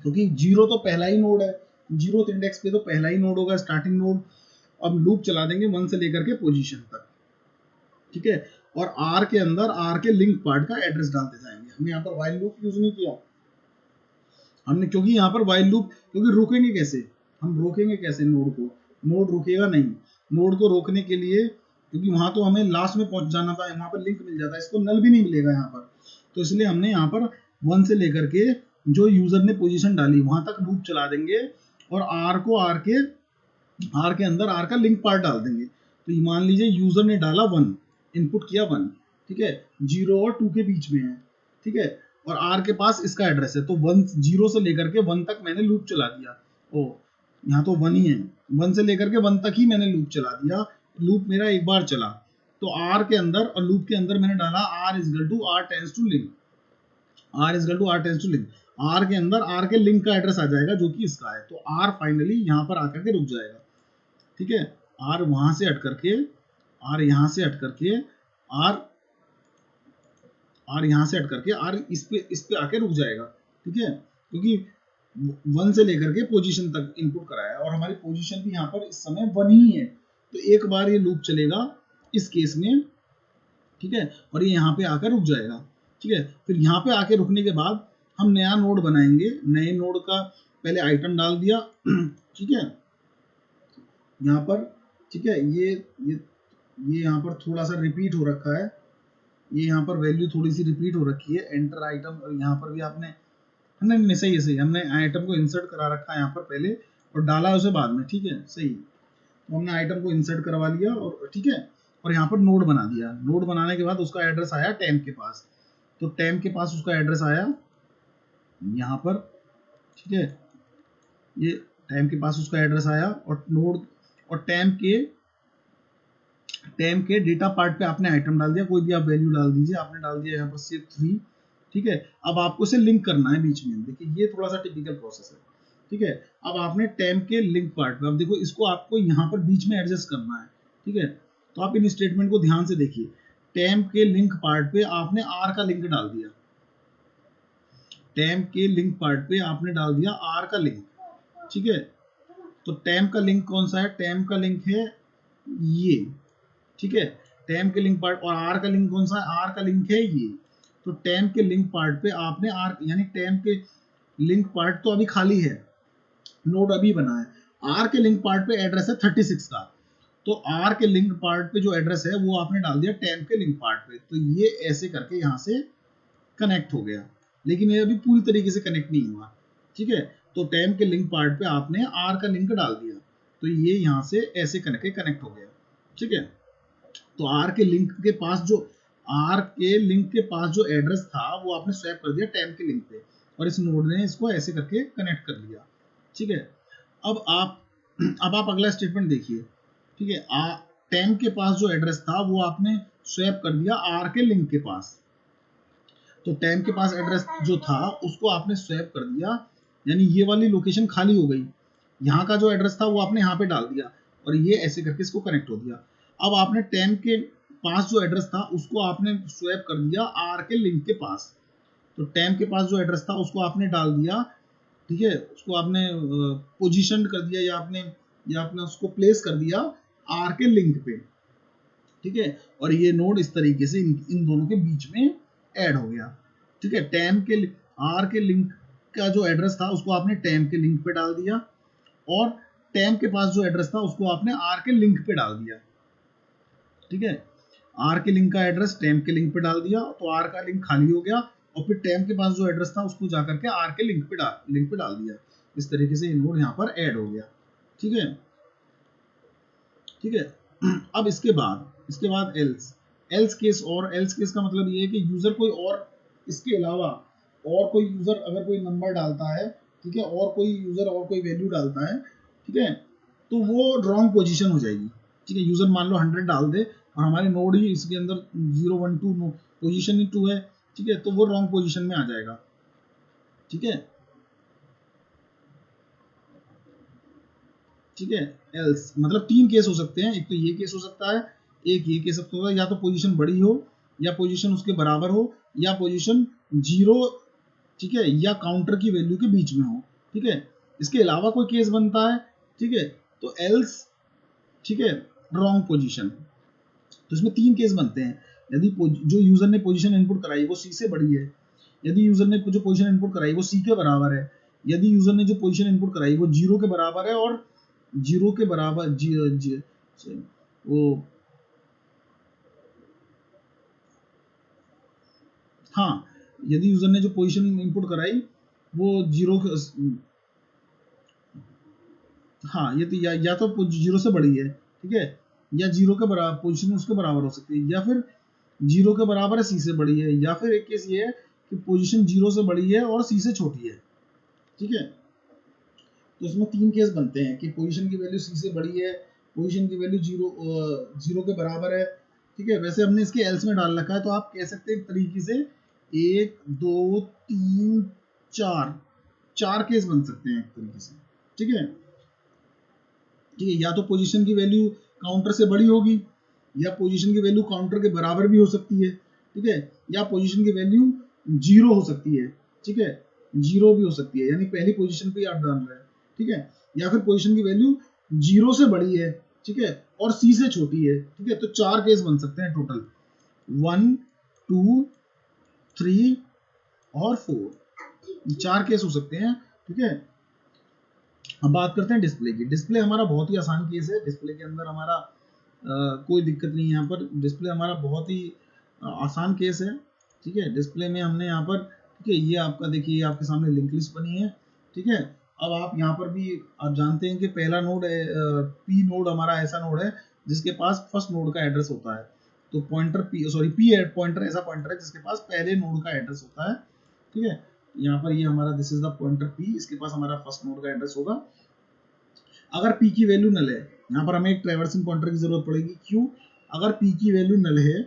क्योंकि 0 तो पहला ही नोड है, 0th इंडेक्स पे तो पहला ही नोड होगा, स्टार्टिंग नोड। अब लूप चला देंगे 1 से लेकर के पोजीशन तक, ठीक है। और आर के लिंक पार्ट का एड्रेस डालते जाएंगे। हमने यहाँ पर व्हाइल लूप यूज नहीं किया हमने, क्योंकि यहाँ पर व्हाइल लूप, क्योंकि रोकेंगे कैसे नोड रुकेगा नहीं। नोड को रोकने के लिए, क्योंकि वहां तो हमें लास्ट में पहुंच जाना था, वहां पर लिंक मिल जाता है, इसको नल भी नहीं मिलेगा यहाँ पर, तो इसलिए हमने यहाँ पर 1 से लेकर के जो यूजर ने पोजीशन डाली वहां तक लूप चला देंगे, और आर के अंदर आर का लिंक पार्ट डाल देंगे। तो मान लीजिए यूजर ने डाला 1, इनपुट किया 1, ठीक है, 0 और 2 के बीच में है, ठीक है, और आर के पास इसका एड्रेस है, तो 0 से लेकर के 1 तक मैंने लूप चला दिया। ओ यहाँ तो 1 ही है, 1 से लेकर के 1 तक ही मैंने लूप चला दिया, लूप मेरा एक बार चला। तो आर के अंदर और लूप के अंदर मैंने डाला r is equal to r tends to link, r के अंदर आर के लिंक का एड्रेस आ जाएगा जो कि इसका है, तो आर फाइनली यहाँ पर आकर के रुक जाएगा, ठीक है। आर वहां से हट करके, आर यहां से हट करके, आर आर यहां से हट करके आर इस पे आके रुक जाएगा, ठीक है, क्योंकि 1 से लेकर के पोजीशन तक इनपुट कराया है और हमारी पोजीशन भी यहाँ पर इस समय 1 ही है, तो एक बार ये लूप चलेगा इस केस में, ठीक है, और ये यहाँ पे आकर रुक जाएगा, ठीक है। फिर यहाँ पे आके रुकने के बाद हम नया नोड बनाएंगे, नए नोड का पहले आइटम डाल दिया, ठीक है, यहाँ पर, ठीक है, ये यहाँ पर थोड़ा सा रिपीट हो रखा है, ये यहाँ पर वैल्यू थोड़ी सी रिपीट हो रखी है, एंटर आइटम, और यहाँ पर भी आपने, नहीं नहीं सही है, सही, हमने आइटम को इंसर्ट करा रखा है यहाँ पर पहले और डाला है उसे बाद में, ठीक है, सही। तो हमने आइटम को इंसर्ट करवा लिया और ठीक है, और यहाँ पर नोड बना दिया, नोड बनाने के बाद उसका एड्रेस आया टेम्प के पास, तो टेम्प के पास उसका एड्रेस आया यहाँ पर, ठीक है, ये टेम्प के पास उसका एड्रेस आया और नोड और टेम्प के डेटा पार्ट पे आपने आइटम डाल दिया, कोई भी आप वैल्यू डाल दीजिए, आपने डाल दिया यहाँ पर सिर्फ 3, ठीक है। अब आपको इसे लिंक करना है बीच में, देखिए ये थोड़ा सा टिपिकल प्रोसेस है, ठीक है। अब आपने टेम्प के लिंक पार्ट पे, अब देखो इसको आपको यहाँ पर बीच में एडजस्ट करना है, ठीक है। तो आप इन स्टेटमेंट को ध्यान से देखिए, टेम्प के लिंक पार्ट पे आपने आर का लिंक डाल दिया, टेम्प के लिंक पार्ट पे आपने डाल दिया आर का लिंक, ठीक है। तो टेम्प का लिंक कौन सा है, टेम्प का लिंक है ये, ठीक है, टेम्प के लिंक पार्ट, और आर का लिंक कौन सा है, आर का लिंक है ये। तो टेम्प के लिंक पार्ट पे आपने आर, यानी टेम्प के लिंक पार्ट तो अभी खाली है, नोड अभी बना है, आर के लिंक पार्ट पे एड्रेस है 36 का, तो आर के लिंक पार्ट पे जो एड्रेस है वो आपने डाल दिया टेम्प के लिंक पार्ट पे, तो ये ऐसे करके यहाँ से कनेक्ट हो गया, लेकिन ये अभी पूरी तरीके से कनेक्ट नहीं हुआ, ठीक है। तो टेम्प के लिंक पार्ट पे आपने आर का लिंक डाल दिया, तो ये यहाँ से ऐसे करके कनेक्ट हो गया, ठीक है। तो आर के लिंक के पास जो एड्रेस था वो आपने स्वैप कर दिया टेम्प के लिंक पे, और इस नोड ने इसको ऐसे करके कनेक्ट कर लिया, ठीक है। अब आप अगला स्टेटमेंट देखिए, ठीक है, टेम्प के पास जो एड्रेस था वो आपने स्वैप कर दिया आर के लिंक के पास, तो टेम्प के पास एड्रेस जो था उसको आपने स्वैप कर दिया, यानी ये वाली लोकेशन खाली हो गई, यहाँ का जो एड्रेस था वो आपने यहाँ पे डाल दिया और ये ऐसे करके इसको कनेक्ट हो दिया। अब आपने टेम्प के पास जो एड्रेस था उसको आपने स्वैप कर दिया आर के लिंक के पास, तो टेम्प के पास जो एड्रेस था उसको आपने डाल दिया, ठीक है, उसको आपने पोजीशन कर दिया या आपने उसको प्लेस कर दिया आर के लिंक पे, ठीक है, और ये नोड इस तरीके से इन दोनों के बीच में ऐड हो गया, ठीक है। टेम्प के आर के लिंक का जो एड्रेस था उसको आपने टेम्प के लिंक पे डाल दिया और टेम्प के पास जो एड्रेस था उसको आपने आर के लिंक पे डाल दिया, ठीक है। आर के लिंक का एड्रेस टेम्प के लिंक पे डाल दिया तो आर का लिंक खाली हो गया और फिर टेम्प के पास जो एड्रेस था उसको जाकर के आर के लिंक पे डाल दिया, इस तरीके से ये नोड यहाँ पर ऐड हो गया, ठीक है, ठीक है। अब इसके बाद एल्स केस, और एल्स केस का मतलब ये है कि यूजर कोई और, इसके अलावा और कोई यूजर अगर कोई नंबर डालता है, ठीक है, और कोई यूजर और कोई वैल्यू डालता है, ठीक है, तो वो रॉन्ग पोजीशन हो जाएगी, ठीक है। यूजर मान लो 100 डाल दे और हमारे नोड ही इसके अंदर 0 1 2 पोजीशन ही 2 है, ठीक है, तो वो रॉन्ग पोजीशन में आ जाएगा, ठीक है, ठीक है। एल्स मतलब 3 केस हो सकते हैं, एक तो ये केस हो सकता है, एक ये केस होगा, या तो पोजीशन बड़ी हो या पोजीशन उसके बराबर हो या पोजीशन 0, ठीक है, या काउंटर की वैल्यू के बीच में हो, ठीक है। इसके अलावा कोई केस बनता है, ठीक है, तो एल्स, ठीक है, रॉन्ग पोजीशन, तो इसमें 3 केस बनते हैं, यदि जो यूजर ने पोजीशन इनपुट कराई वो सी से बड़ी है, यदि यूजर ने जो पोजीशन इनपुट कराई वो सी के बराबर है, यदि यूजर ने जो पोजीशन इनपुट कराई वो 0 के बराबर है और 0 के बराबर वो, हाँ, यदि यूजर ने जो पोजीशन इनपुट कराई वो 0 के, हाँ, ये तो या तो 0 से बड़ी है, ठीक है, या 0 के बराबर पोजीशन उसके बराबर हो सकती है, या फिर 0 के बराबर है सी से बड़ी है, या फिर एक केस ये है कि पोजीशन 0 से बड़ी है और सी से छोटी है, ठीक है। तो इसमें 3 केस बनते हैं कि पोजीशन की वैल्यू सी से बड़ी है, पोजीशन की वैल्यू 0 के बराबर है, ठीक है। वैसे हमने इसके एल्स में डाल रखा है, तो आप कह सकते हैं एक तरीके से 1 2 3 4 केस बन सकते हैं एक तरीके से, ठीक है, ठीक है। या तो पोजीशन की वैल्यू काउंटर से बड़ी होगी, या पोजीशन की वैल्यू काउंटर के बराबर भी हो सकती है, ठीक है, या पोजीशन की वैल्यू 0 हो सकती है, ठीक है, 0 भी हो सकती है, यानी पहली पोजीशन पे आप डाल रहे हैं, ठीक है, या फिर पोजीशन की वैल्यू 0 से बड़ी है, ठीक है, और सी से छोटी है, ठीक है। तो 4 केस बन सकते हैं टोटल, 1 2 3 और 4, 4 केस हो सकते हैं, ठीक है। अब बात करते हैं डिस्प्ले की। डिस्प्ले हमारा बहुत ही आसान केस है, डिस्प्ले के अंदर हमारा कोई दिक्कत नहीं है। यहाँ पर डिस्प्ले हमारा बहुत ही आसान केस है, ठीक है। डिस्प्ले में हमने यहाँ पर, ठीक है, ये आपका देखिए आपके सामने लिंक लिस्ट बनी है, ठीक है। अब आप यहाँ पर भी आप जानते हैं कि पहला नोड है, पी नोड हमारा ऐसा नोड है जिसके पास फर्स्ट नोड का एड्रेस होता है। तो pointer P, sorry P pointer ऐसा पॉइंटर है जिसके पास पहले नोड का एड्रेस होता है, ठीक है। यहाँ पर ये हमारा this is the pointer P, इसके पास हमारा फर्स्ट नोड का एड्रेस होगा। अगर पी की वैल्यू नल है, यहाँ पर हमें एक ट्रैवर्सिंग पॉइंटर की जरूरत पड़ेगी, क्यों? अगर पी की वैल्यू नल है,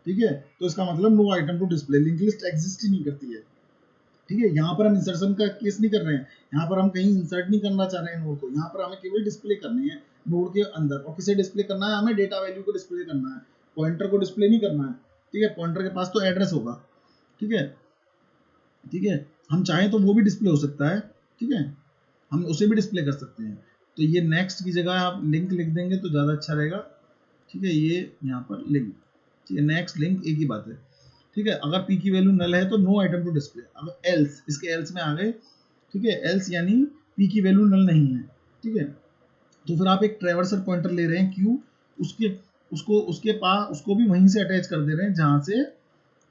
ठीक है, तो इसका मतलब no item to display, link list exist ही नहीं करती है, ठीक है। यहाँ पर हम इंसर्शन का केस नहीं कर रहे हैं, यहाँ पर हम कहीं इंसर्ट नहीं करना चाह रहे हैं नोड को, यहाँ पर हमें केवल डिस्प्ले करनी है नोड के अंदर। और किसे डिस्प्ले करना है? हमें डेटा वैल्यू को डिस्प्ले करना है, पॉइंटर को डिस्प्ले नहीं करना है, ठीक है। पॉइंटर के पास तो एड्रेस होगा, ठीक है, ठीक है। हम चाहें तो वो भी डिस्प्ले हो सकता है, ठीक है, हम उसे भी डिस्प्ले कर सकते हैं। तो ये नेक्स्ट की जगह आप लिंक लिख देंगे तो ज़्यादा अच्छा रहेगा, ठीक है। ये यहाँ पर लिंक, ठीक है, नेक्स्ट लिंक एक ही बात है, ठीक है। अगर पी की वैल्यू नल है तो नो आइटम टू डिस्प्ले। अगर एल्स, इसके एल्स में आ गए, ठीक है, एल्स यानी पी की वैल्यू नल नहीं है, ठीक है, तो फिर आप एक ट्रैवर्सर पॉइंटर ले रहे हैं क्यू, उसके पास उसको भी वहीं से अटैच कर दे रहे हैं जहां से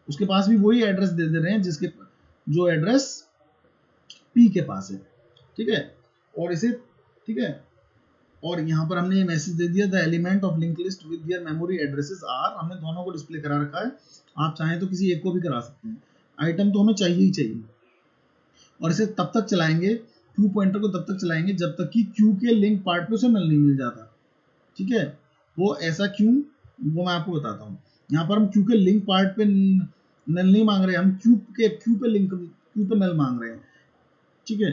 उसके पास भी वही एड्रेस दे दे रहे हैं जिसके जो एड्रेस पी के पास है, ठीक है। और इसे, ठीक है, और यहाँ पर हमने ये मैसेज दे दिया the element of link list with their memory addresses are, हमने दोनों को डिस्प्ले करा रखा है। आप चाहें तो किसी एक को भी करा सकते हैं, आइटम तो हमें चाहिए ही चाहिए। और इसे तब तक चलाएंगे, क्यू पॉइंटर को तब तक चलाएंगे जब तक कि क्यू के लिंक पार्ट पे उसे नल नहीं मिल जाता, ठीक है। वो ऐसा क्यों, वो मैं आपको बताता हूँ। यहाँ पर हम क्यू के लिंक पार्ट पे नल नहीं मांग रहे, हम क्यू पे नल मांग रहे हैं, ठीक है।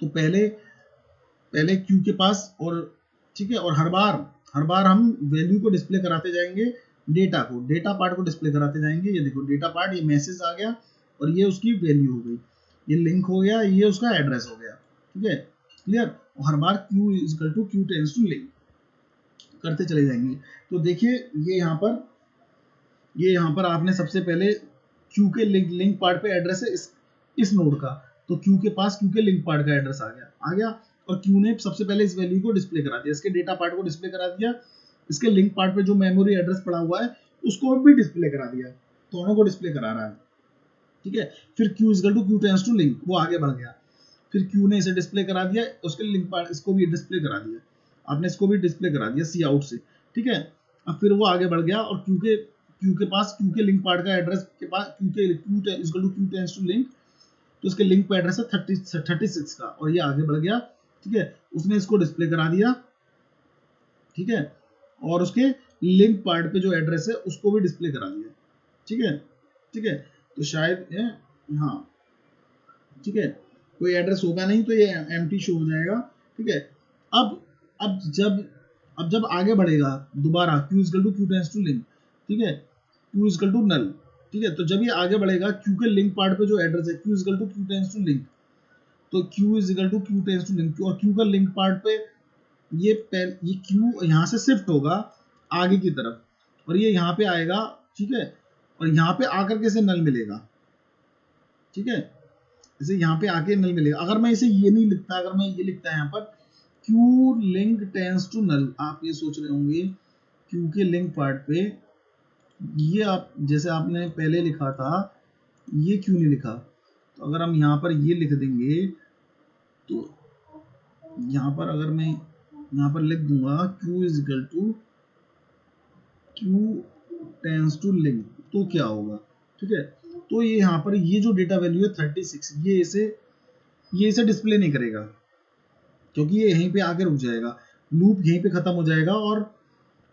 तो पहले क्यू के पास, और ठीक है, और हर बार हम वैल्यू को डिस्प्ले कराते जाएंगे, डेटा पार्ट को डिस्प्ले कराते जाएंगे। ये देखो डेटा पार्ट, ये मैसेज आ गया और ये उसकी वैल्यू हो गई, ये लिंक हो गया, ये उसका एड्रेस हो गया, ठीक है, क्लियर। हर बार q is equal to Q tends to link करते चले जाएंगे। तो देखिए ये यहाँ पर आपने सबसे पहले क्यू के लिंक पार्ट पे एड्रेस है इस नोड का, तो क्यू के पास क्यू के लिंक पार्ट का एड्रेस आ गया, और क्यू ने सबसे पहले इस वैल्यू को डिस्प्ले करा दिया, इसके डेटा पार्ट को डिस्प्ले करा दिया, इसके लिंक पार्ट पे जो मेमोरी एड्रेस पड़ा हुआ है उसको भी डिस्प्ले करा दिया, दोनों को डिस्प्ले करा रहा है, ठीक है। फिर q equal to Q tends to link, वो आगे बढ़ गया, फिर क्यू ने इसे डिस्प्ले करा दिया, उसके लिंक पार्ट इसको भी डिस्प्ले करा दिया, आपने इसको भी डिस्प्ले करा दिया सी आउट से, ठीक है। अब फिर वो आगे बढ़ गया और क्यू के पास क्यू के लिंक पार्ट का एड्रेस के पास Q equal to Q tends to link, तो इसके लिंक पे एड्रेस है 36 का, और ये आगे बढ़ गया, ठीक है, उसने इसको डिस्प्ले करा दिया, ठीक है, और उसके लिंक पार्ट पे जो एड्रेस है उसको भी डिस्प्ले करा दिया, ठीक है, ठीक है। तो शायद हाँ, ठीक है, कोई एड्रेस होगा नहीं तो ये एम्प्टी शो हो जाएगा, ठीक है। अब अब जब आगे बढ़ेगा दोबारा q equal to Q tends to link, ठीक है, क्यू इक्वल टू नल, ठीक है, तो जब ये आगे बढ़ेगा क्यू के लिंक पार्ट पे जो एड्रेस है Q equal to Q tends to link, तो Q is equal to Q tends to link, और क्यू का लिंक पार्ट पे ये क्यू यहाँ से शिफ्ट होगा आगे की तरफ, और ये यहाँ पे आएगा, ठीक है, और यहाँ पे आकर के इसे नल मिलेगा, ठीक है, इसे यहाँ पे आके नल मिलेगा। अगर मैं इसे ये नहीं लिखता, अगर मैं ये लिखता है यहाँ पर q link tends to null, आप ये सोच रहे होंगे क्यू के लिंक पार्ट पे ये आप जैसे आपने पहले लिखा था ये क्यों नहीं लिखा, तो अगर हम यहाँ पर ये लिख देंगे, तो यहाँ पर अगर मैं यहाँ पर लिख दूंगा q is equal to Q tends to link, तो क्या होगा, ठीक है। तो ये यहाँ पर ये जो डेटा वैल्यू है 36, ये इसे डिस्प्ले नहीं करेगा, क्योंकि ये यहीं पे आके रुक जाएगा, लूप यहीं पे खत्म हो जाएगा, और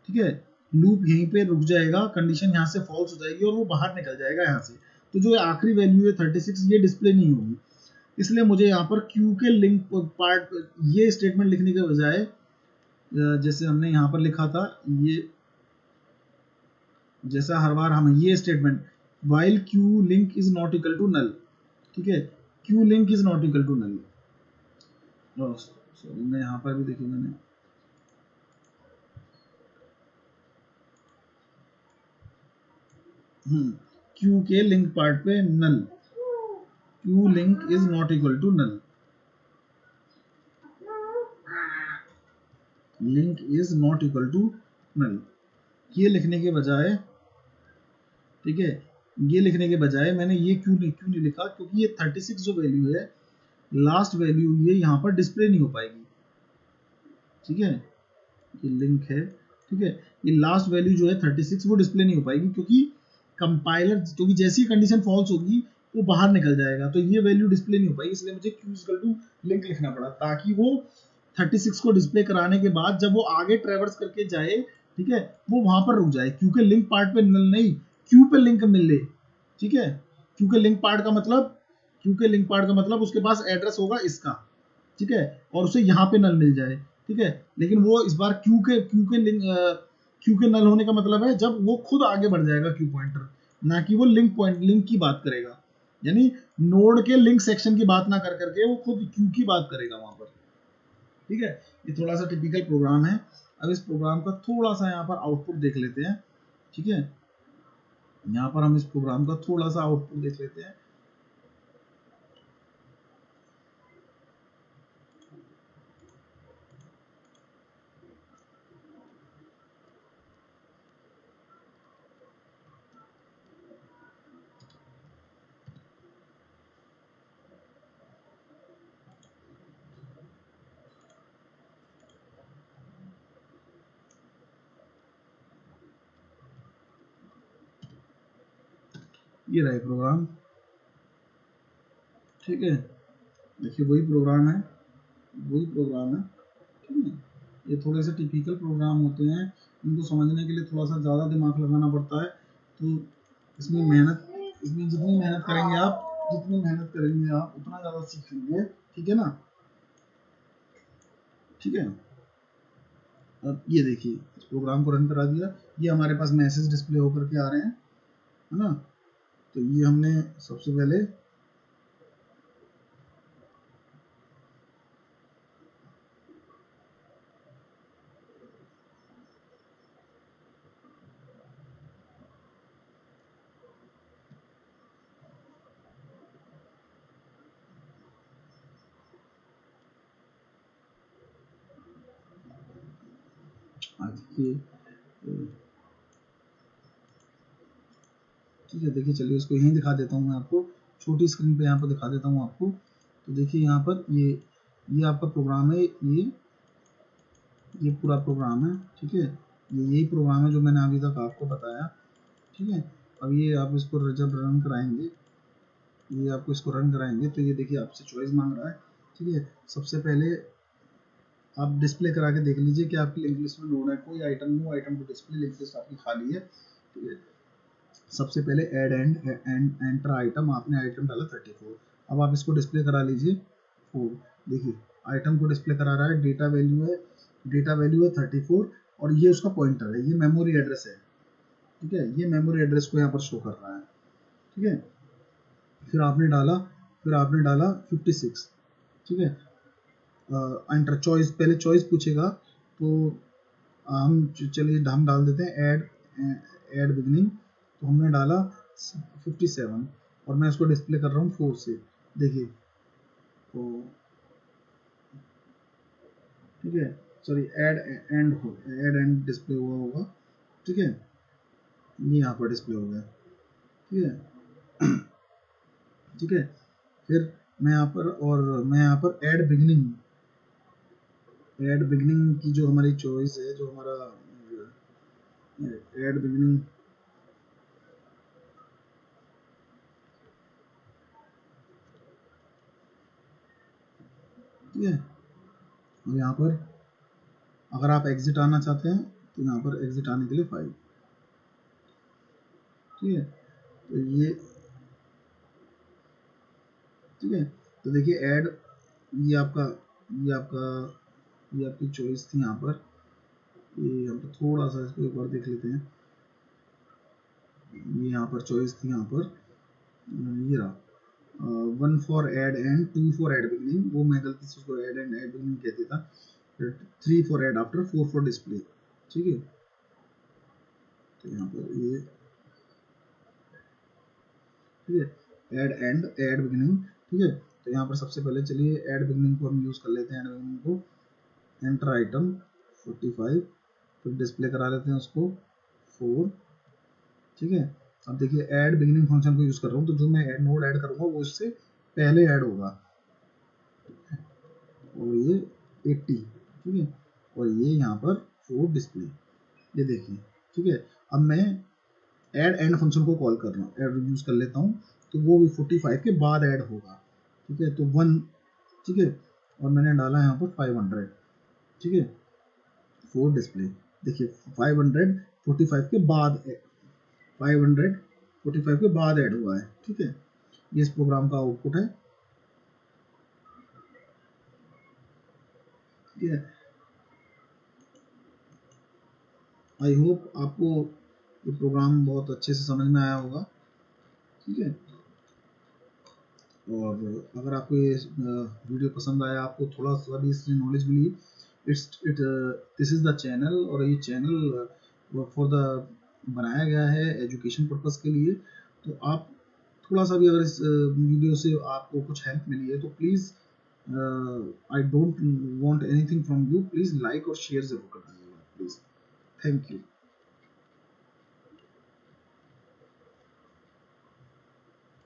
ठीक है, लूप यहीं पे रुक जाएगा, कंडीशन यहाँ से फॉल्स हो जाएगी और वो बाहर निकल जाएगा यहाँ से। तो जो आखिरी वैल्यू है 36 ये डिस्प्ले नहीं होगी, इसलिए मुझे यहाँ पर क्यू के लिंक पार्ट ये स्टेटमेंट लिखने के बजाय जैसे हमने यहाँ पर लिखा था, ये जैसा हर बार हम ये statement while q link is not equal to null, ठीक है, q link is not equal to null. Sorry, मैं यहाँ पर भी देखिए मैंने क्यू के लिंक पार्ट पे null, Q link is not equal to null, link is not equal to null, ये लिखने के बजाय, ठीक है, ये लिखने के बजाय मैंने ये क्यों नहीं लिखा, क्योंकि ये 36 जो वैल्यू है, लास्ट वैल्यू ये यहाँ पर डिस्प्ले नहीं हो पाएगी, ठीक है, ये लिंक है, ठीक है, ये लास्ट वैल्यू जो है 36 वो डिस्प्ले नहीं हो पाएगी, क्योंकि कंपाइलर, क्योंकि जैसी कंडीशन फॉल्स होगी वो बाहर निकल जाएगा, तो ये वैल्यू डिस्प्ले नहीं हो पाएगी, इसलिए मुझे q इक्वल टू लिंक लिखना पड़ा, ताकि वो 36 को डिस्प्ले कराने के बाद जब वो आगे ट्रेवर्स करके जाए, ठीक है, वो वहां पर रुक जाए, क्योंकि लिंक पार्ट पे नल नहीं, क्यू पे लिंक मिले, ठीक है, क्योंकि लिंक पार्ट का मतलब, क्योंकि लिंक पार्ट का मतलब उसके पास एड्रेस होगा इसका, ठीक है, और उसे यहाँ पे नल मिल जाए, ठीक है, लेकिन वो इस बार क्यू के नल होने का मतलब है जब वो खुद आगे बढ़ जाएगा क्यू पॉइंटर, ना कि वो लिंक की बात करेगा, यानी नोड के लिंक सेक्शन की बात ना कर करके वो खुद क्यू की बात करेगा वहां पर, ठीक है। ये थोड़ा सा टिपिकल प्रोग्राम है। अब इस प्रोग्राम का थोड़ा सा यहाँ पर आउटपुट देख लेते हैं, ठीक है, यहाँ पर हम इस प्रोग्राम का थोड़ा सा आउटपुट देख लेते हैं। ये रहा प्रोग्राम, ठीक है, देखिए वही प्रोग्राम है, वही प्रोग्राम है, ठीक है। ये थोड़े से टिपिकल प्रोग्राम होते हैं, इनको समझने के लिए थोड़ा सा ज़्यादा दिमाग लगाना पड़ता है, तो इसमें जितनी मेहनत करेंगे आप, उतना ज़्यादा सीखेंगे, ठीक है ना, ठीक है। अब ये देखिए इस प्रोग्राम को रन करा दिया, ये हमारे पास मैसेज डिस्प्ले होकर के आ रहे हैं, है ना, तो ये हमने सबसे पहले देखिए, ठीक है, देखिए चलिए इसको यहीं दिखा देता हूँ मैं आपको, छोटी स्क्रीन पे यहाँ पर दिखा देता हूँ आपको, तो देखिए यहाँ पर ये आपका प्रोग्राम है, ये पूरा प्रोग्राम है, ठीक है, ये यही प्रोग्राम है जो मैंने अभी तक आपको बताया, ठीक है। अब ये आप इसको जब रन कराएंगे, ये आपको इसको रन कराएंगे तो ये देखिए आपसे चॉइस मांग रहा है, ठीक है। सबसे पहले आप डिस्प्ले करा के देख लीजिए कि आपकी लिंक लिस्ट में नोड है, कोई item, no item to display, link list आपकी खाली है, ठीक है। सबसे पहले एड एंड एंटर आइटम, आपने आइटम डाला 34, अब आप इसको डिस्प्ले करा लीजिए 4, देखिए आइटम को डिस्प्ले करा रहा है, डेटा वैल्यू है 34, और ये उसका पॉइंटर है, ये मेमोरी एड्रेस है, ठीक है, ये मेमोरी एड्रेस को यहाँ पर शो कर रहा है, ठीक है। फिर आपने डाला 56, ठीक है, एंटर चॉइस, पहले चॉइस पूछेगा, तो चलिए हम डाल देते हैं ऐड बिगनिंग, तो हमने डाला 57, और मैं इसको डिस्प्ले कर रहा हूँ 4 से, देखिए, तो ठीक है, सॉरी ऐड एंड डिस्प्ले हुआ होगा, ठीक है, ये यहाँ पर डिस्प्ले हो गया, ठीक है, ठीक है। फिर मैं यहाँ पर ऐड बिगनिंग की जो हमारी चॉइस है, जो हमारा ऐड बिगनिंग, ठीक है, और यहाँ पर अगर आप एग्जिट आना चाहते हैं तो यहाँ पर एग्जिट आने के लिए 5, ठीक है, तो ये, ठीक है, तो देखिए ऐड, ये आपका ये आपका ये आपकी चॉइस थी यहाँ पर, ये यहाँ पर थोड़ा सा इसको एक बार देख लेते हैं। ये यहाँ पर चॉइस थी, यहाँ पर ये रहा 1 for add and 2 for add beginning, वो मैं गलती से उसको ऐड एंड ऐड बिगनिंग कहते था। 3 for add after, 4 for display. ठीक है, तो यहाँ पर ये ठीक है, ऐड एंड ऐड बिगनिंग। ठीक है, तो यहाँ पर सबसे पहले चलिए ऐड बिगनिंग को हम यूज़ कर लेते हैं। ऐड बिगनिंग को एंटर आइटम 45, फिर डिस्प्ले करा लेते हैं उसको 4। ठीक है, अब देखिए ऐड बिगनिंग फंक्शन को यूज़ कर रहा हूँ, तो जो मैं नोड ऐड करूँगा वो इससे पहले ऐड होगा, और ये 80। ठीक है, और ये यहाँ पर 4 डिस्प्ले, ये देखिए। ठीक है, अब मैं ऐड एंड फंक्शन को कॉल कर रहा हूँ, ऐड यूज़ कर लेता हूँ, तो वो 45 के बाद ऐड होगा। ठीक है, तो 1, ठीक है, और मैंने डाला यहाँ पर 500। ठीक है, 4 डिस्प्ले, देखिए 500 45 के बाद 500 45 के बाद ऐड हुआ है। ठीक है, ये इस प्रोग्राम का आउटपुट है। ठीक है, आई होप आपको ये प्रोग्राम बहुत अच्छे से समझ में आया होगा। ठीक है, और अगर आपको ये वीडियो पसंद आया, आपको थोड़ा सा भी इससे नॉलेज मिली, दिस इज़ द चैनल, और ये चैनल फॉर द बनाया गया है एजुकेशन पर्पस के लिए। तो आप थोड़ा सा भी अगर इस वीडियो से आपको कुछ हेल्प मिली है, तो please I don't want anything from you, please like और शेयर ज़रूर कर दीजिएगा प्लीज़। Thank you.